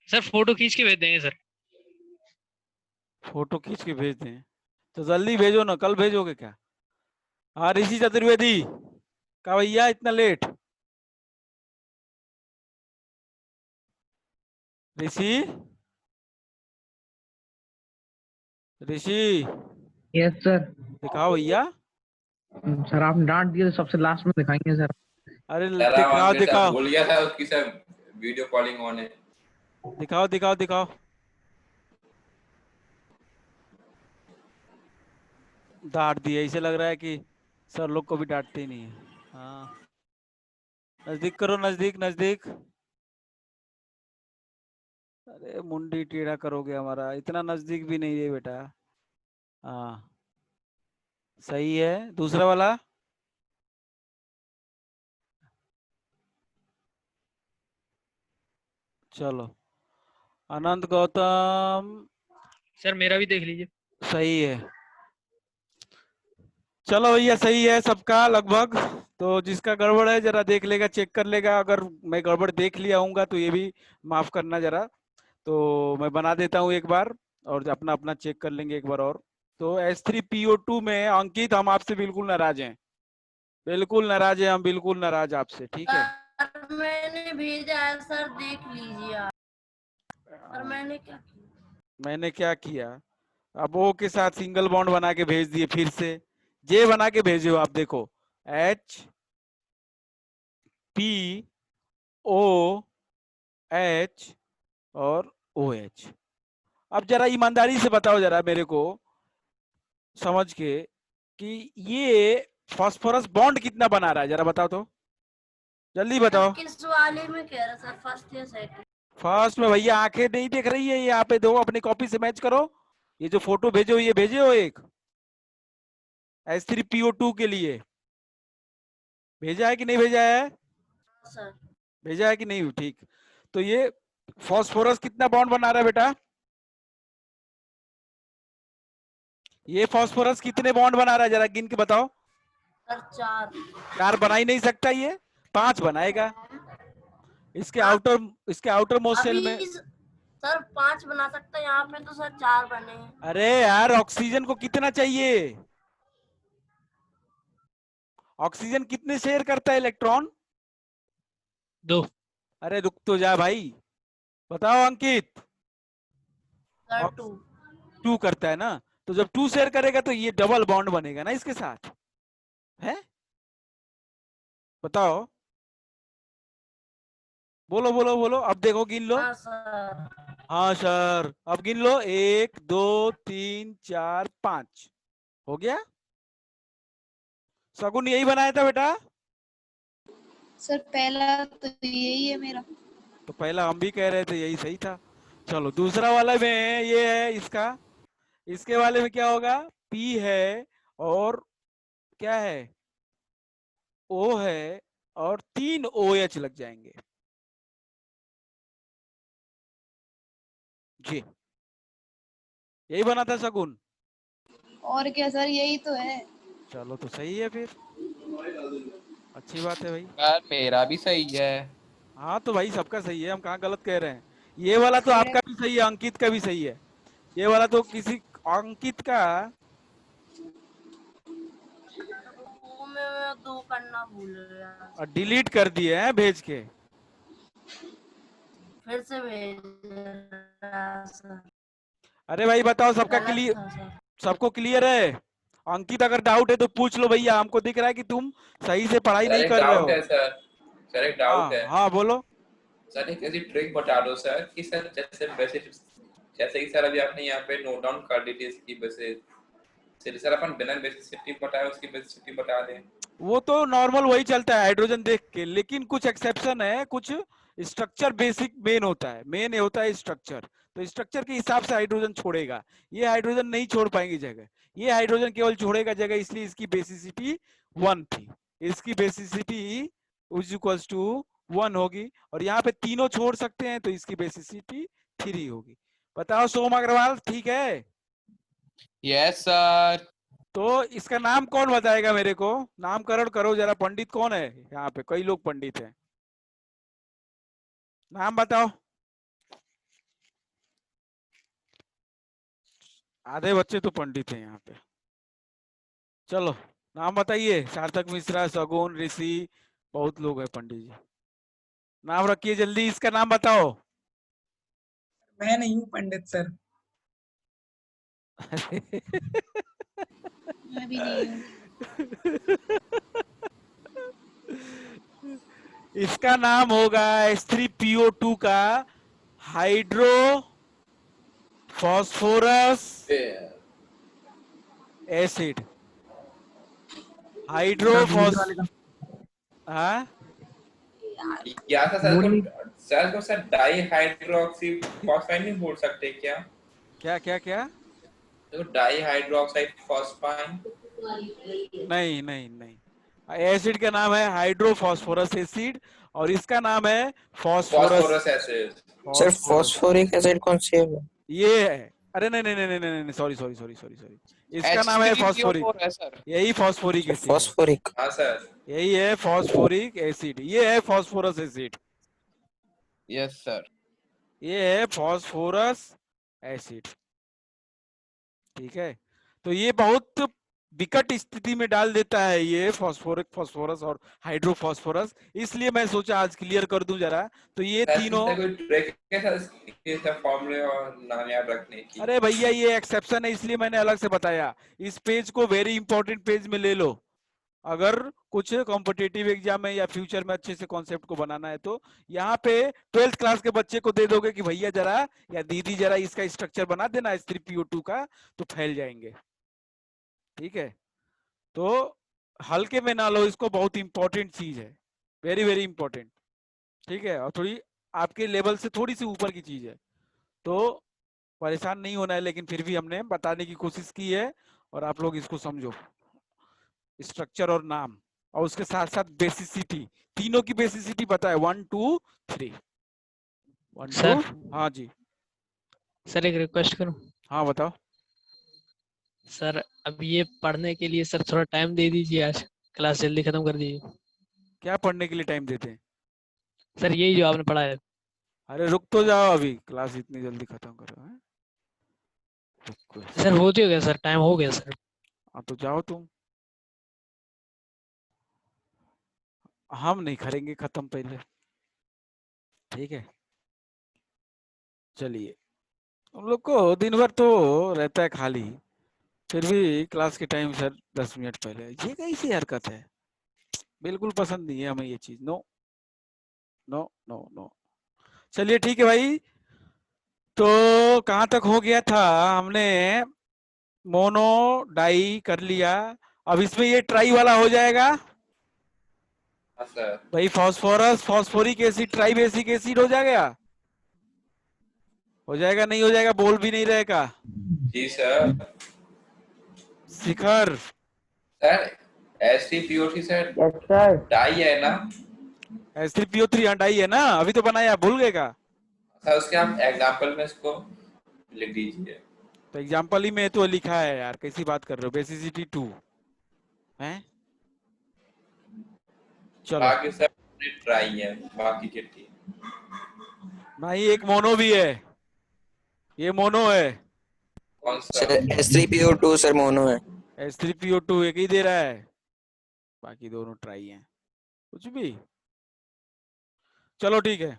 सर फोटो खींच के भेज देंगे सर। फोटो खींच के भेज दें तो जल्दी भेजो ना, कल भेजोगे क्या? हाँ ऋषि चतुर्वेदी का भैया इतना लेट? ऋषि ऋषि यस सर। दिखाओ भैया। सर आपने डांट दिया तो सबसे लास्ट में दिखाएंगे सर। अरे सर दिखाओ अंकित सर दिखाओ भूल गया था उसकी सर वीडियो कॉलिंग ऑन है। दिखाओ दिखाओ दिखाओ। डांट दिया, इसे लग रहा है कि सर लोग को भी डांटते ही नहीं है। हाँ नजदीक करो, नजदीक नजदीक। अरे मुंडी टेढ़ा करोगे हमारा, इतना नजदीक भी नहीं है बेटा। हाँ सही है। दूसरा वाला चलो। अनंत गौतम सर मेरा भी देख लीजिए। सही है। चलो भैया सही है सबका लगभग। तो जिसका गड़बड़ है जरा देख लेगा, चेक कर लेगा। अगर मैं गड़बड़ देख लिया हूँगा तो ये भी माफ करना जरा। तो मैं बना देता हूँ एक बार और अपना अपना चेक कर लेंगे एक बार और। तो H3PO2 में अंकित हम आपसे बिल्कुल नाराज हैं, बिल्कुल नाराज है हम, बिल्कुल नाराज आपसे, ठीक है। सर मैंने भेजा है सर, देख लीजिए आप। सर मैंने क्या किया? मैंने क्या किया? अब ओ के साथ सिंगल बॉन्ड बना के भेज दिए, फिर से जे बना के भेजे हो आप। देखो HPOH और OH। अब जरा ईमानदारी से बताओ जरा मेरे को समझ के कि ये फास्फोरस बॉन्ड कितना बना रहा है, जरा बताओ तो, जल्दी बताओ। किस वाले में कह रहा सर, फर्स्ट या सेकंड? फर्स्ट में भैया आंखें नहीं देख रही है, ये यहाँ पे दो अपनी कॉपी से मैच करो। ये जो फोटो भेजो ये भेजे हो एक H3PO2 के लिए, भेजा है कि नहीं भेजा है? सर भेजा है कि नहीं? ठीक। तो ये फास्फोरस कितना बॉन्ड बना रहा है बेटा? ये फास्फोरस कितने बॉन्ड बना रहा है जरा गिन के बताओ। सर 4। 4 बना ही नहीं सकता, ये 5 बनाएगा। इसके आउटर मोस्ट सेल में। सर 5 बना सकता है, यहाँ पे तो सर 4 बने हैं। अरे यार ऑक्सीजन को कितना चाहिए? ऑक्सीजन कितने शेयर करता है इलेक्ट्रॉन? 2। अरे रुक तो जा भाई, बताओ अंकित। सर 2। 2 करता है ना, तो जब 2 शेयर करेगा तो ये डबल बॉन्ड बनेगा ना इसके साथ, है? बताओ, बोलो बोलो बोलो। अब देखो गिन लो। हाँ सर। हाँ सर, अब गिन लो। 1 2 3 4 5 हो गया। सगुन यही बनाया था बेटा? सर पहला तो यही है मेरा। तो पहला हम भी कह रहे थे यही सही था। चलो दूसरा वाला में ये है इसका, इसके वाले में क्या होगा? P है और क्या है? O है और 3 OH लग जाएंगे जी। यही बना था शगुन। और क्या सर, यही तो है। चलो तो सही है फिर, अच्छी बात है भाई। यार मेरा भी सही है। हाँ तो भाई सबका सही है, हम कहाँ गलत कह रहे हैं। ये वाला तो आपका भी सही है, अंकित का भी सही है। ये वाला तो किसी अंकित का वो मैं 2 करना भूल गया। डिलीट कर दिए हैं भेज के। फिर से भेज रहा सर। अरे भाई बताओ सबका गलत क्लियर, था सर। सबको क्लियर है? अंकित अगर डाउट है तो पूछ लो भैया, हमको दिख रहा है कि तुम सही से पढ़ाई सर नहीं एक कर रहे डाउट हो। है सर। सर एक डाउट है। हाँ बोलो। सर एक ऐसी ट्रिक बता दो सर कि सर जैसे कि सर अभी आपने यहाँ पे नोट डाउन कर दी थी इसकी बेसिस, सर अपन बिना बेसिसिटी बताए उसकी बेसिसिटी बता दें। वो तो नॉर्मल वही चलता है हाइड्रोजन देख के, लेकिन कुछ एक्सेप्शन है, कुछ स्ट्रक्चर बेसिक मेन होता है, मेन होता है स्ट्रक्चर। तो स्ट्रक्चर के हिसाब से हाइड्रोजन छोड़ेगा, ये हाइड्रोजन नहीं छोड़ पाएंगे जगह, ये हाइड्रोजन केवल छोड़ेगा जगह, इसलिए इसकी बेसिसिटी 1 थी, इसकी बेसिसिटी इज इक्वल्स टू 1 होगी, और यहाँ पे तीनों छोड़ सकते हैं तो इसकी बेसिसिटी 3 होगी। बताओ सोम अग्रवाल, ठीक है? Yes sir. तो इसका नाम कौन बताएगा मेरे को? नामकरण करो जरा, पंडित कौन है यहाँ पे? कई लोग पंडित हैं, नाम बताओ। आधे बच्चे तो पंडित हैं यहाँ पे। चलो नाम बताइए। सार्थक मिश्रा, सगुन, ऋषि, बहुत लोग हैं पंडित जी। नाम रखिए जल्दी, इसका नाम बताओ। मैं नहीं हूँ पंडित सर। मैं भी नहीं हूँ। इसका नाम होगा H3PO2 का हाइड्रो फॉस्फोरस एसिड। हाइड्रो हाँ क्या था सर को? सर को सर डाई हाइड्रोक्सी फॉस्फाइन नहीं बोल सकते क्या? क्या क्या क्या? तो डाई हाइड्रोक्साइड फॉस्फाइन। नहीं नहीं नहीं, एसिड का नाम है हाइड्रोफॉस्फोरस एसिड, और इसका नाम है phosphorous acid. Sir phosphoric acid कौन सी है? ये है, अरे नहीं नहीं नहीं नहीं नहीं, sorry sorry sorry sorry sorry, इसका नाम है फॉस्फोरिक, है सर। यही फॉस्फोरिक एसिड, फॉस्फोरिक। हाँ सर। यही है फॉस्फोरिक एसिड, ये है फॉस्फोरस एसिड, यस सर। ये है फॉस्फोरस एसिड। ठीक है, तो ये बहुत विकट स्थिति में डाल देता है ये फॉस्फोरिक फॉस्फोरस और हाइड्रोफॉस्फोरस, इसलिए मैं सोचा आज क्लियर कर दूं जरा। तो ये तीनों, कोई ट्रिक है सर इसके सब फॉर्मूले और नाम याद रखने की? अरे भैया ये एक्सेप्शन है, इसलिए मैंने अलग से बताया। इस पेज को वेरी इंपॉर्टेंट पेज में ले लो, अगर कुछ कॉम्पिटिटिव एग्जाम में या फ्यूचर में अच्छे से कॉन्सेप्ट को बनाना है तो। यहाँ पे 12th क्लास के बच्चे को दे दोगे कि भैया जरा या दीदी जरा इसका स्ट्रक्चर बना देना H3PO2 का, तो फैल जाएंगे। ठीक है, तो हल्के में ना लो इसको, बहुत इंपॉर्टेंट चीज है, वेरी वेरी इंपॉर्टेंट। ठीक है, और थोड़ी आपके लेवल से थोड़ी सी ऊपर की चीज है, तो परेशान नहीं होना है, लेकिन फिर भी हमने बताने की कोशिश की है, और आप लोग इसको समझो, स्ट्रक्चर और नाम, और उसके साथ साथ बेसिसिटी, तीनों की बेसिसिटी पता है, 1 2 3 1 सर 2। हाँ जी, सर एक रिक्वेस्ट करूं? हाँ बताओ। सर अब ये पढ़ने के लिए सर थोड़ा टाइम दे दीजिए, आज क्लास जल्दी खत्म कर दीजिए। क्या पढ़ने के लिए टाइम देते हैं? सर यही जो आपने पढ़ा है। अरे रुक तो जाओ, अभी क्लास इतनी जल्दी खत्म करो है? सर हो तो गया सर, टाइम हो गया सर। हाँ तो जाओ तुम, हम नहीं करेंगे खत्म पहले। ठीक है, चलिए, हम लोग को दिन भर तो रहता है खाली, फिर भी क्लास के टाइम सर 10 मिनट पहले, ये कैसी हरकत है? बिल्कुल पसंद नहीं है हमें ये चीज, नो नो नो नो। चलिए ठीक है भाई, तो कहाँ तक हो गया था? हमने मोनो डाई कर लिया, अब इसमें ये ट्राई वाला हो जाएगा हाँ सर। भाई, phosphorus phosphoric acid try basic acid हो जाएगा, हो जाएगा नहीं हो जाएगा? बोल भी नहीं रहेगा। Ji sir. Shikhar sir H3PO3 sir yes sir. Di है ना? H3PO3 डाई है ना, अभी तो बनाया, भूल गए का? सर उसके आप एग्जांपल में इसको लिख दीजिए। तो एग्जाम्पल ही में तो लिखा है यार, कैसी बात कर रहे हो? बेसिसिटी 2 है। चलो बाकी सब ट्राई है, बाकी के तीन। नहीं, एक मोनो भी है, ये मोनो है। कौन सा? सर H3PO2 सर मोनो है। H3PO2 एक ही दे रहा है, बाकी दोनों ट्राई हैं, कुछ भी। चलो ठीक है,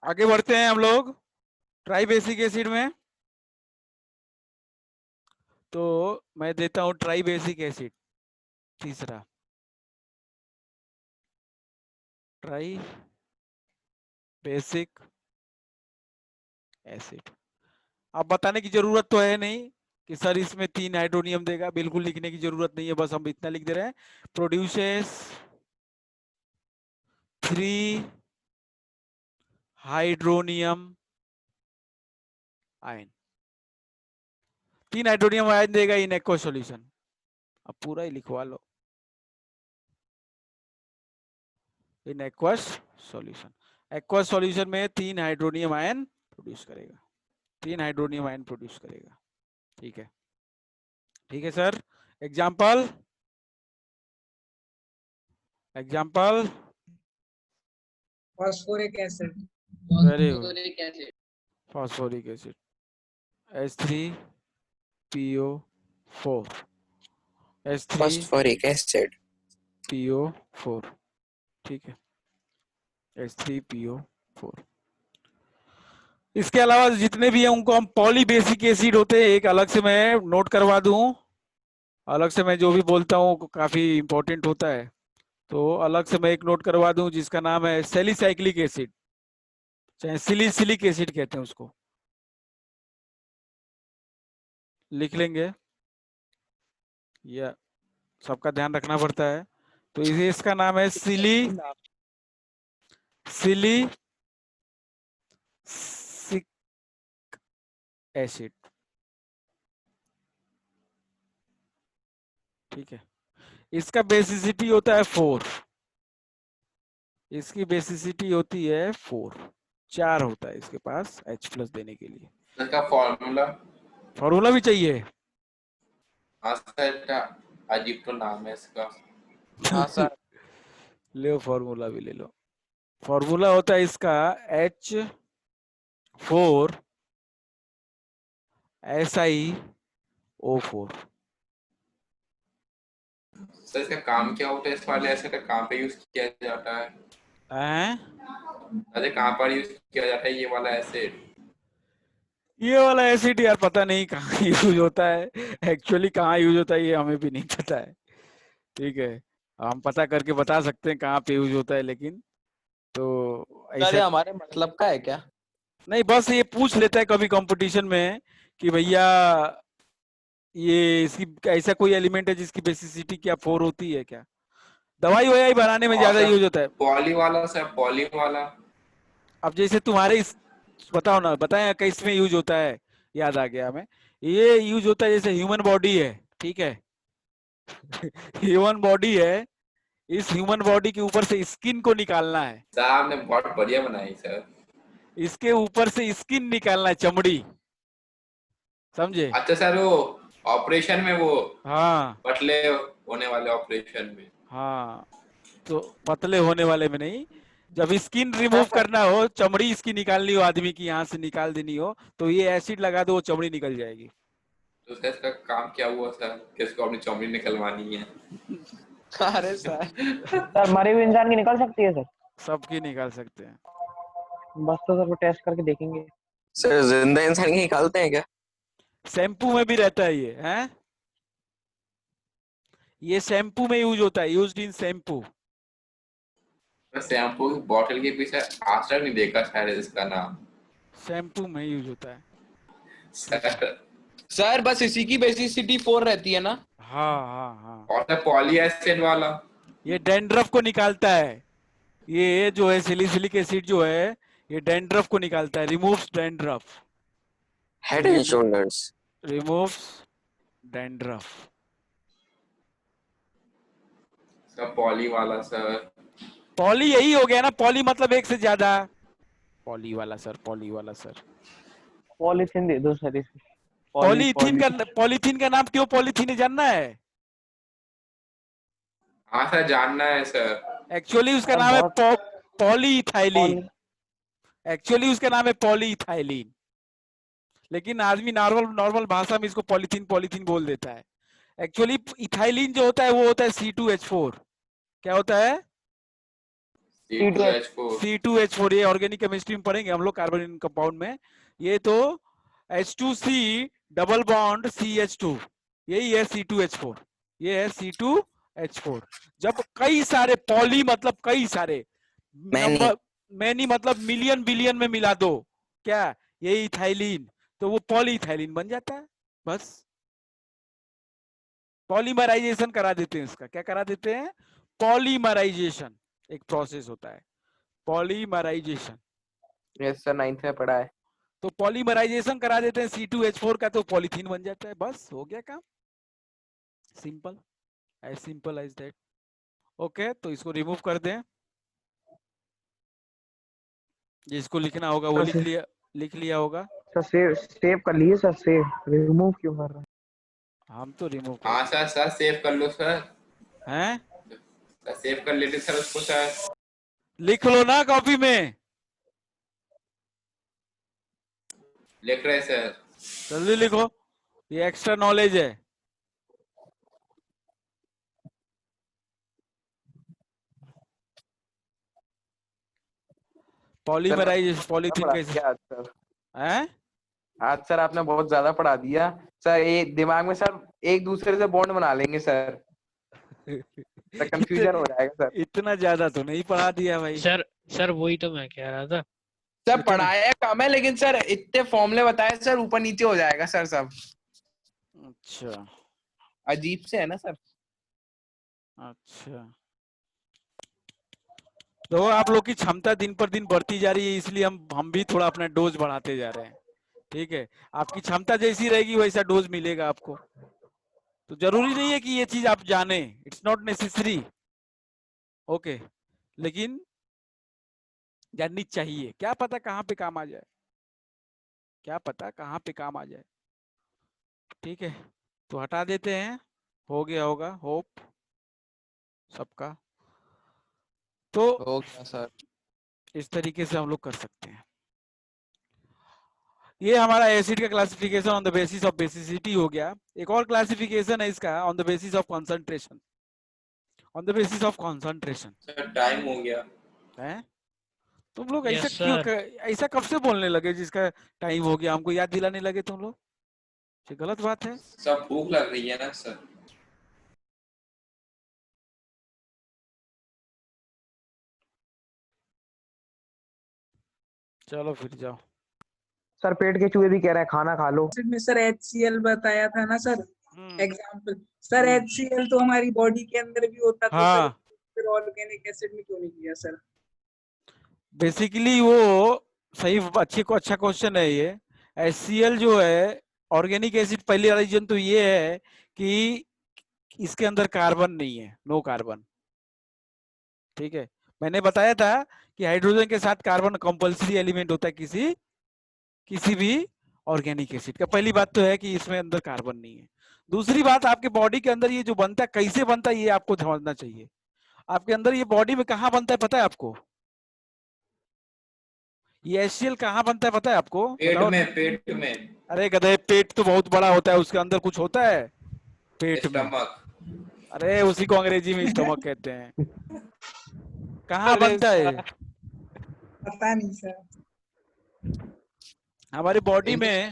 आगे बढ़ते हैं हम लोग ट्राई बेसिक एसिड में। तो मैं देता हूं ट्राई बेसिक एसिड, तीसरा ट्राई बेसिक एसिड। अब बताने की जरूरत तो है नहीं, कि सर इसमें 3 हाइड्रोनियम देगा, बिल्कुल लिखने की जरूरत नहीं है, बस हम इतना लिख दे रहे हैं, produces 3 hydronium ion, 3 hydronium ion देगा इन एक्वस सॉल्यूशन। अब पूरा ही लिखवा लो, in aqueous solution. Aqueous solution में 3 हाइड्रोनियम आयन प्रोड्यूस करेगा, 3 हाइड्रोनियम आयन प्रोड्यूस करेगा। ठीक है, ठीक है sir. Example, example, phosphoric acid, very good, phosphoric acid H3PO4, phosphoric acid. H3PO4, ठीक है, H3PO4। इसके अलावा जितने भी हैं उनको हम पॉलीबेसिक एसिड होते हैं, एक अलग से मैं नोट करवा दूं, अलग से मैं जो भी बोलता हूँ काफी इंपॉर्टेंट होता है, तो अलग से मैं एक नोट करवा दूं जिसका नाम है सेलिसाइक्लिक एसिड, चाहे सिलिसिलिक एसिड कहते हैं उसको, लिख लेंगे, या सबका ध्यान रखना पड़ता है। तो इसका नाम है सिलिसिलिक एसिड। ठीक है, इसका बेसिसिटी होता है 4, इसकी बेसिसिटी होती है 4 होता है इसके पास H+ देने के लिए। इसका फॉर्मूला, फॉर्मूला भी चाहिए? हाँ सर, क्या अजीब तो नाम है इसका। हाँ सर। ले फॉर्मूला भी ले लो। फॉर्मूला होता है इसका H4 SiO4। सर इसका काम क्या होता है, इस वाले एसिड का कहाँ पे यूज किया जाता है? अरे कहाँ पर यूज किया जाता है ये वाला एसिड? ये वाला एसिड यार पता नहीं कहाँ यूज होता है, एक्चुअली कहाँ यूज होता है ये हमें भी नहीं पता है। ठीक है, हम पता करके बता सकते हैं कहाँ पे यूज होता है, लेकिन तो ऐसे हमारे मतलब का है क्या? नहीं, बस ये पूछ लेता है कभी कंपटीशन में कि भैया ये इसकी ऐसा कोई एलिमेंट है जिसकी बेसिसिटी क्या 4 होती है क्या? दवाई ववाई बनाने में ज्यादा यूज होता है। पॉली वाला सर, पॉली वाला। अब जैसे तुम्हारे इस बताओ ना, बताएं किस में यूज होता है, याद आ गया हमें। ये यूज होता है जैसे ह्यूमन बॉडी है, ठीक है ह्यूमन बॉडी है, इस ह्यूमन बॉडी के ऊपर से स्किन को निकालना है। साहब ने बहुत बढ़िया बनाई सर। इसके ऊपर से स्किन निकालना है, चमड़ी, समझे? अच्छा सर, वो ऑपरेशन में वो हाँ पतले होने वाले ऑपरेशन में। हाँ, तो पतले होने वाले में नहीं, जब स्किन रिमूव करना हो, चमड़ी इसकी निकालनी हो, आदमी की यहाँ से निकाल देनी हो, तो ये एसिड लगा दो, वो चमड़ी निकल जाएगी। तो सर इसका काम क्या हुआ सर, किसको अपनी चमड़ी निकलवानी है? अरे सर सर मरे हुए इंसान की निकल सकती है सर? सबकी निकाल सकते हैं। बस तो सर वो टेस्ट करके देखेंगे। सर जिंदा इंसान की निकालते हैं क्या? शैम्पू में भी रहता है ये, हैं? ये शैम्पू में यूज होता है, यूज्ड इन शैम्पू। शैम्पू की बोतल के पीछे आज तक नहीं देखा शायद इसका नाम। शैम्पू में यूज होता है सर बस इसी की बेसिसिटी 4 रहती है ना? हाँ हाँ हाँ। और पॉली एसिड वाला ये डैंड्रफ को निकालता है, ये जो है सिलिसिलिक एसिड जो है, ये डैंड्रफ को निकालता है, removes dandruff, head and shoulders. Removes dandruff. Sir poly वाला सर। पॉली यही हो गया ना, पॉली मतलब एक से ज्यादा। पॉली वाला सर, पॉली वाला सर। पॉलीथीन दे दो सर इसमें। पॉलीथीन का नाम क्यों पॉलीथीन है जानना है? हाँ सर जानना है सर। एक्चुअली उसका नाम है पॉलीइथाइलिन। एक्चुअली उसका नाम है पॉलीइथाइलिन, लेकिन आदमी नॉर्मल भाषा में इसको पॉलीथीन पॉलीथीन बोल देता है। एक्चुअली इथाइलिन जो होता है वो होता है C2H4। क्या होता है? C2H4। ये ऑर्गेनिक केमिस्ट्री में पढ़ेंगे हम लोग, कार्बन कंपाउंड में। ये तो H2C डबल बॉन्ड CH2, यही है C2H4। ये है C2H4। जब कई सारे पॉली मतलब कई सारे, नंबर मैनी मतलब मिलियन बिलियन में मिला दो, क्या यही इथाइलिन, तो वो पॉलीइथाइलिन बन जाता है, बस। पॉलीमराइजेशन करा देते हैं इसका। क्या करा देते हैं? पॉलीमराइजेशन एक प्रोसेस होता है, पॉलीमराइजेशन। यस सर, 9th में पढ़ा है। तो पॉलीमराइजेशन करा देते हैं C2H4 का, तो पॉलीथीन बन जाता है। बस हो गया काम, simple, as simple as that. Okay, तो इसको रिमूव कर दें। जिसको लिखना होगा वो लिख लिया होगा। सर सेव कर लिए सर, सेव रिमूव क्यों कर रहे हैं? हम तो रिमूव कर हाँ सर, सर सेव कर लो सर। हैं? सर सेव कर लेते सर उसको सर। लिख लो ना कॉपी में, लिख रहे सर। जल्दी लिखो, ये एक्स्ट्रा नॉलेज है। पॉलीमराइजेशन, पॉलीथीन कैसे हैं? आज सर आपने बहुत ज्यादा पढ़ा दिया सर, ये दिमाग में सर एक दूसरे से बॉन्ड बना लेंगे सर, तो कंफ्यूजन हो जाएगा सर। इतना ज्यादा तो नहीं पढ़ा दिया भाई। सर वही तो मैं कह रहा था। सर पढ़ाया कम है, लेकिन सर इतने फॉर्मूले बताए सर, ऊपर नीचे हो जाएगा सर सब। अच्छा, अजीब से है ना सर। अच्छा, तो आप लोग की क्षमता दिन पर दिन बढ़ती जा रही है, इसलिए हम भी थोड़ा अपना डोज बढ़ाते जा रहे हैं। ठीक है, आपकी क्षमता जैसी रहेगी वैसा डोज मिलेगा आपको। तो जरूरी नहीं है कि ये चीज आप जाने, इट्स नॉट नेसेसरी। ओके, लेकिन जाननी चाहिए, क्या पता कहाँ पे काम आ जाए, क्या पता कहाँ पे काम आ जाए। ठीक है, तो हटा देते हैं, हो गया होगा होप सबका। तो हो गया सर। इस तरीके से हम लोग कर सकते हैं। ये हमारा एसिड का classification on the basis of basicity हो गया। एक और क्लासिफिकेशन है इसका on the basis of concentration, on the basis of concentration. Sir time हो गया है? तुम लोग ऐसा Yes, क्यों sir. ऐसा कब से बोलने लगे जिसका टाइम हो गया? हमको याद दिलाने लगे तुम लोग, ये गलत बात है। सब भूख लग रही है ना सर। चलो फिर जाओ। सर पेट के चूहे भी कह रहे हैं खाना खा लो। में सर HCl बताया था ना सर, एग्जाम्पल। सर HCl तो हमारी बॉडी के अंदर भी होता था, हाँ, फिर ऑर्गेनिक एसिड में क्यों नहीं किया सर? बेसिकली वो सही, अच्छा क्वेश्चन है ये। HCl जो है ऑर्गेनिक एसिड, पहली रीजन तो ये है कि इसके अंदर कार्बन नहीं है, नो कार्बन। ठीक है, मैंने बताया था कि हाइड्रोजन के साथ कार्बन कंपल्सरी एलिमेंट होता है किसी भी ऑर्गेनिक एसिड का। पहली बात तो है कि इसमें अंदर कार्बन नहीं है। दूसरी बात, आपके बॉडी के अंदर ये जो बनता है, कैसे बनता है ये आपको समझना चाहिए। आपके अंदर ये बॉडी में कहाँ बनता है पता है आपको? ये HCl कहाँ बनता है पता है आपको? पेट में, पेट में। अरे गधे, पेट तो बहुत बड़ा होता है, उसके अंदर कुछ होता है पेट में? स्टमक। अरे उसी को अंग्रेजी में स्टमक कहते हैं। कहाँ बनता है? पता नहीं सर। हमारी बॉडी में है।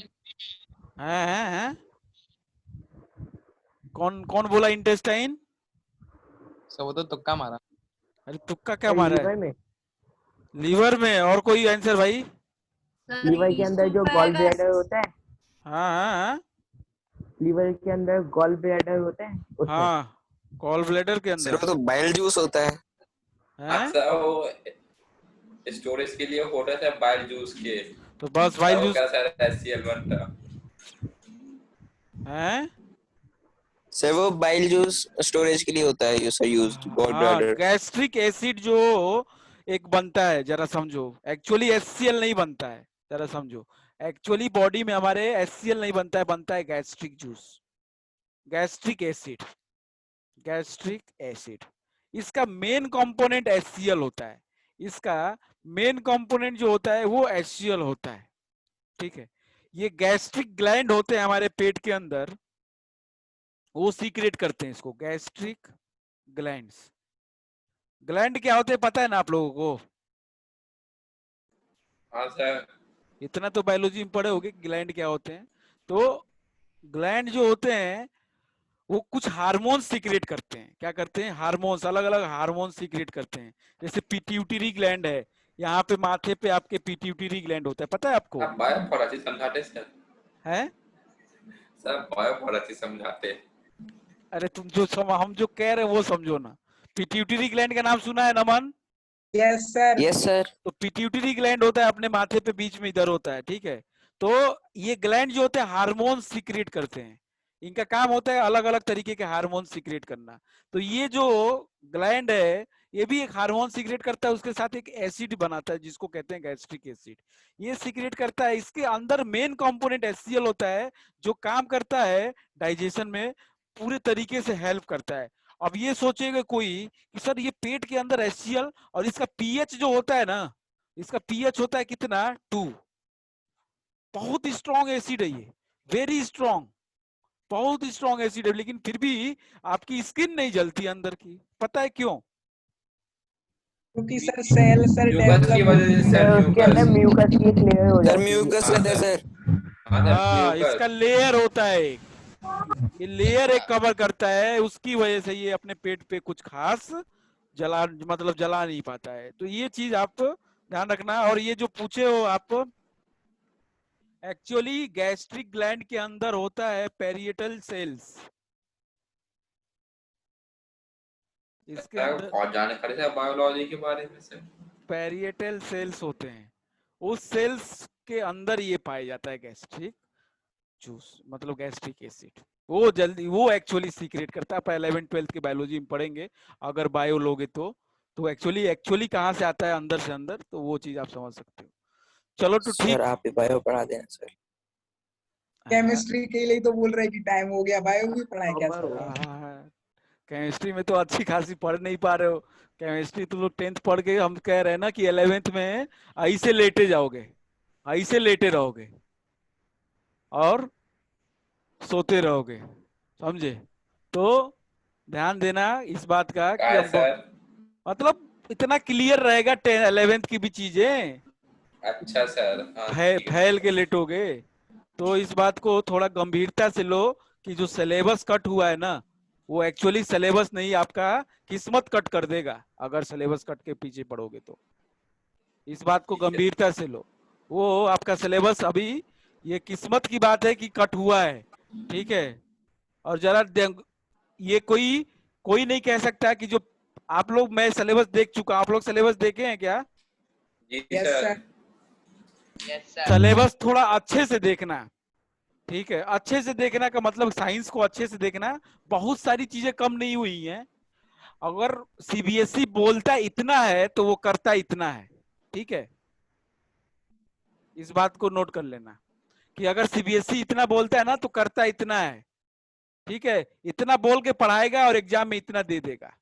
कौन कौन बोला इंटेस्टाइन? सर वो तो तुक्का मारा। अरे तुक्का क्या मारा है? लीवर में, लीवर में। और कोई आंसर भाई? लीवर के अंदर जो गॉल ब्लैडर होता है, हाँ, लीवर के अंदर गॉल ब्लैडर होता है उसमें। हाँ, गॉल ब्लैडर के अंदर। सिर्फ तो बाइल जूस होता है। अच्छा, वो स्टोरेज के लिए होता है बाइल जूस के। तो बस बाइल जूस HCl बनता है। सिर्फ वो बाइल जूस स्टोरेज के लिए होता है, use God bladder. Gastric acid जो एक बनता है, जरा समझो, एक्चुअली HCl नहीं बनता है, जरा समझो। एक्चुअली बॉडी में हमारे HCl नहीं बनता है, बनता है gastric juice, gastric acid. Gastric acid इसका मेन कंपोनेंट HCl होता है। इसका मेन कंपोनेंट जो होता है वो HCl होता है। ठीक है, ये गैस्ट्रिक ग्लैंड होते हैं हमारे पेट के अंदर, वो सीक्रेट करते हैं इसको, गैस्ट्रिक ग्लैंड्स। ग्लैंड क्या होते हैं पता है ना आप लोगों को? हाँ सर। इतना तो बायोलॉजी में पढ़े होगे ग्लैंड क्या होते हैं। तो ग्लैंड जो होते हैं वो कुछ हार्मोन सीक्रेट करते हैं। क्या करते हैं? हार्मोन्स, अलग अलग हार्मोन सीक्रेट करते हैं। जैसे पिट्यूटरी ग्लैंड है, यहाँ पे माथे पे आपके पिट्यूटरी ग्लैंड होता है, पता है आपको? आप बायोफॉरेंसिक समझाते सर? है सर बायोफॉरेंसिक समझाते। अरे तुम जो हम जो कह रहे हैं वो समझो ना। पिट्यूटरी ग्लैंड का नाम सुना है Naman? Yes sir. Yes sir. तो पिट्यूटरी ग्लैंड होता है अपने माथे पे बीच में इधर होता है, ठीक है। तो ये ग्लैंड जो होते हैं हार्मोन सीक्रेट करते हैं। इनका काम होता है अलग अलग तरीके के हार्मोन सीक्रेट करना। तो ये जो ग्लैंड है ये भी एक हार्मोन सीक्रेट करता है, उसके साथ एक एसिड बनाता है जिसको कहते हैं गैस्ट्रिक एसिड। ये सीक्रेट करता है। इसके अंदर मेन कंपोनेंट HCl होता है जो काम करता है डाइजेशन में, पूरे तरीके से हेल्प करता है। अब ये सोचेगा कोई कि सर ये पेट के अंदर HCl और इसका पीएच जो होता है ना, इसका पीएच होता है कितना 2। बहुत स्ट्रॉन्ग एसिड है ये, वेरी स्ट्रॉन्ग, बहुत स्ट्रॉन्ग एसिड है। लेकिन फिर भी आपकी स्किन नहीं जलती अंदर की, पता है क्यों? क्योंकि सर सेल सर म्यूकस की वजह से सर, उसके अंदर म्यूकस। म्यूकस की एक लेयर हो सर जाती है। म्यूकस रहता है सर। हाँ सर, हाँ, म्यूकस। इसका लेयर होता है एक, ये लेयर एक कवर करता है, उसकी वजह से ये अपने पेट पे कुछ खास जला मतलब जला नहीं पाता है। तो ये चीज आप ध्यान रखना। और ये जो पूछे हो आप, एक्चुअली गैस्ट्रिक ग्लैंड के अंदर होता है पेरिएटल सेल्स। इसके अंदर और जानकारी है बायोलॉजी के बारे में सर। पेरिएटल सेल्स होते हैं, उस सेल्स के अंदर ये पाया जाता है गैस्ट्रिक जूस, मतलब गैस्ट्रिक एसिड। वो जल्दी वो एक्चुअली सीक्रेट करता है। आप 11th 12th के बायोलॉजी में पढ़ेंगे अगर बायो लोगे तो एक्चुअली कहाँ से आता है अंदर से अंदर, तो वो चीज आप समझ सकते हो। चलो तो ठीक। सर आप ही बायो पढ़ा देना सर। केमिस्ट्री के लिए तो बोल रहे कि टाइम हो गया, बायो भी पढ़ाए क्या सर? केमिस्ट्री में तो अच्छी खासी पढ़ नहीं पा रहे हो। केमिस्ट्री तो लोग 10th पढ़ के, हम कह रहे हैं ना कि 11th में ऐसे लेटे जाओगे, ऐसे लेटे रहोगे और सोते रहोगे, समझे? तो ध्यान देना इस बात का कि क्या अब सर? मतलब इतना क्लियर रहेगा 10 11th की भी चीजें, अच्छा सर, हाँ फैल के लेटोगे। तो इस बात को थोड़ा गंभीरता से लो कि जो सिलेबस कट हुआ है ना, वो एक्चुअली सिलेबस नहीं, आपका किस्मत कट कर देगा अगर सिलेबस कट के पीछे पड़ोगे तो। इस बात को गंभीरता से लो। वो आपका सिलेबस अभी, ये किस्मत की बात है कि कट हुआ है, ठीक है। और जरा ये कोई नहीं कह सकता कि जो आप लोग, मैं सिलेबस देख चुका, आप लोग सिलेबस देखे हैं क्या? जी यस सर। सर। सिलेबस थोड़ा अच्छे से देखना, ठीक है। अच्छे से देखना का मतलब साइंस को अच्छे से देखना, बहुत सारी चीजें कम नहीं हुई हैं। अगर CBSE बोलता इतना है तो वो करता इतना है, ठीक है। इस बात को नोट कर लेना कि अगर CBSE इतना बोलता है ना तो करता इतना है, ठीक है। इतना बोल के पढ़ाएगा और एग्जाम में इतना दे देगा।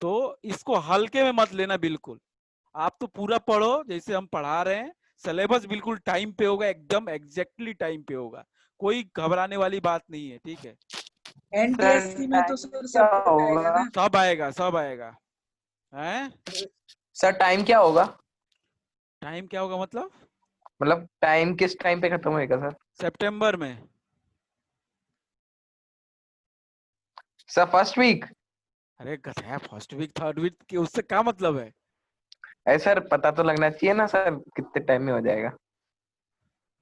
तो इसको हल्के में मत लेना बिल्कुल। आप तो पूरा पढ़ो जैसे हम पढ़ा रहे हैं, सिलेबस बिल्कुल टाइम पे होगा, एकदम एग्जैक्टली टाइम पे होगा, कोई घबराने वाली बात नहीं है, ठीक है। NTSC में तो सर क्या सब कुछ आएगा होगा? ना? सब आएगा, सब आएगा। हैं? सर टाइम क्या होगा? टाइम क्या होगा मतलब? मतलब टाइम किस टाइम पे खत्म होएगा सर? सितंबर में। Sir first week? अरे गधा, फर्स्ट वीक थर्ड वीक की उससे क्या मतलब है? ऐ सर पता तो लगना चाहिए ना सर कितने टाइम में हो जाएगा।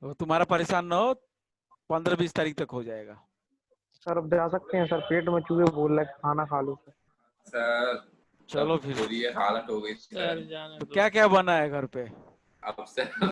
वो तुम्हारा परेशान ना हो, 15-20 तारीख तक हो जाएगा। सर अब जा सकते हैं सर, पेट में चूहे बोल रहे खाना खा लो सर चलो फिर, बुरी हालत हो गई सर जाने तो दो। क्या क्या बना है घर पे? अब सर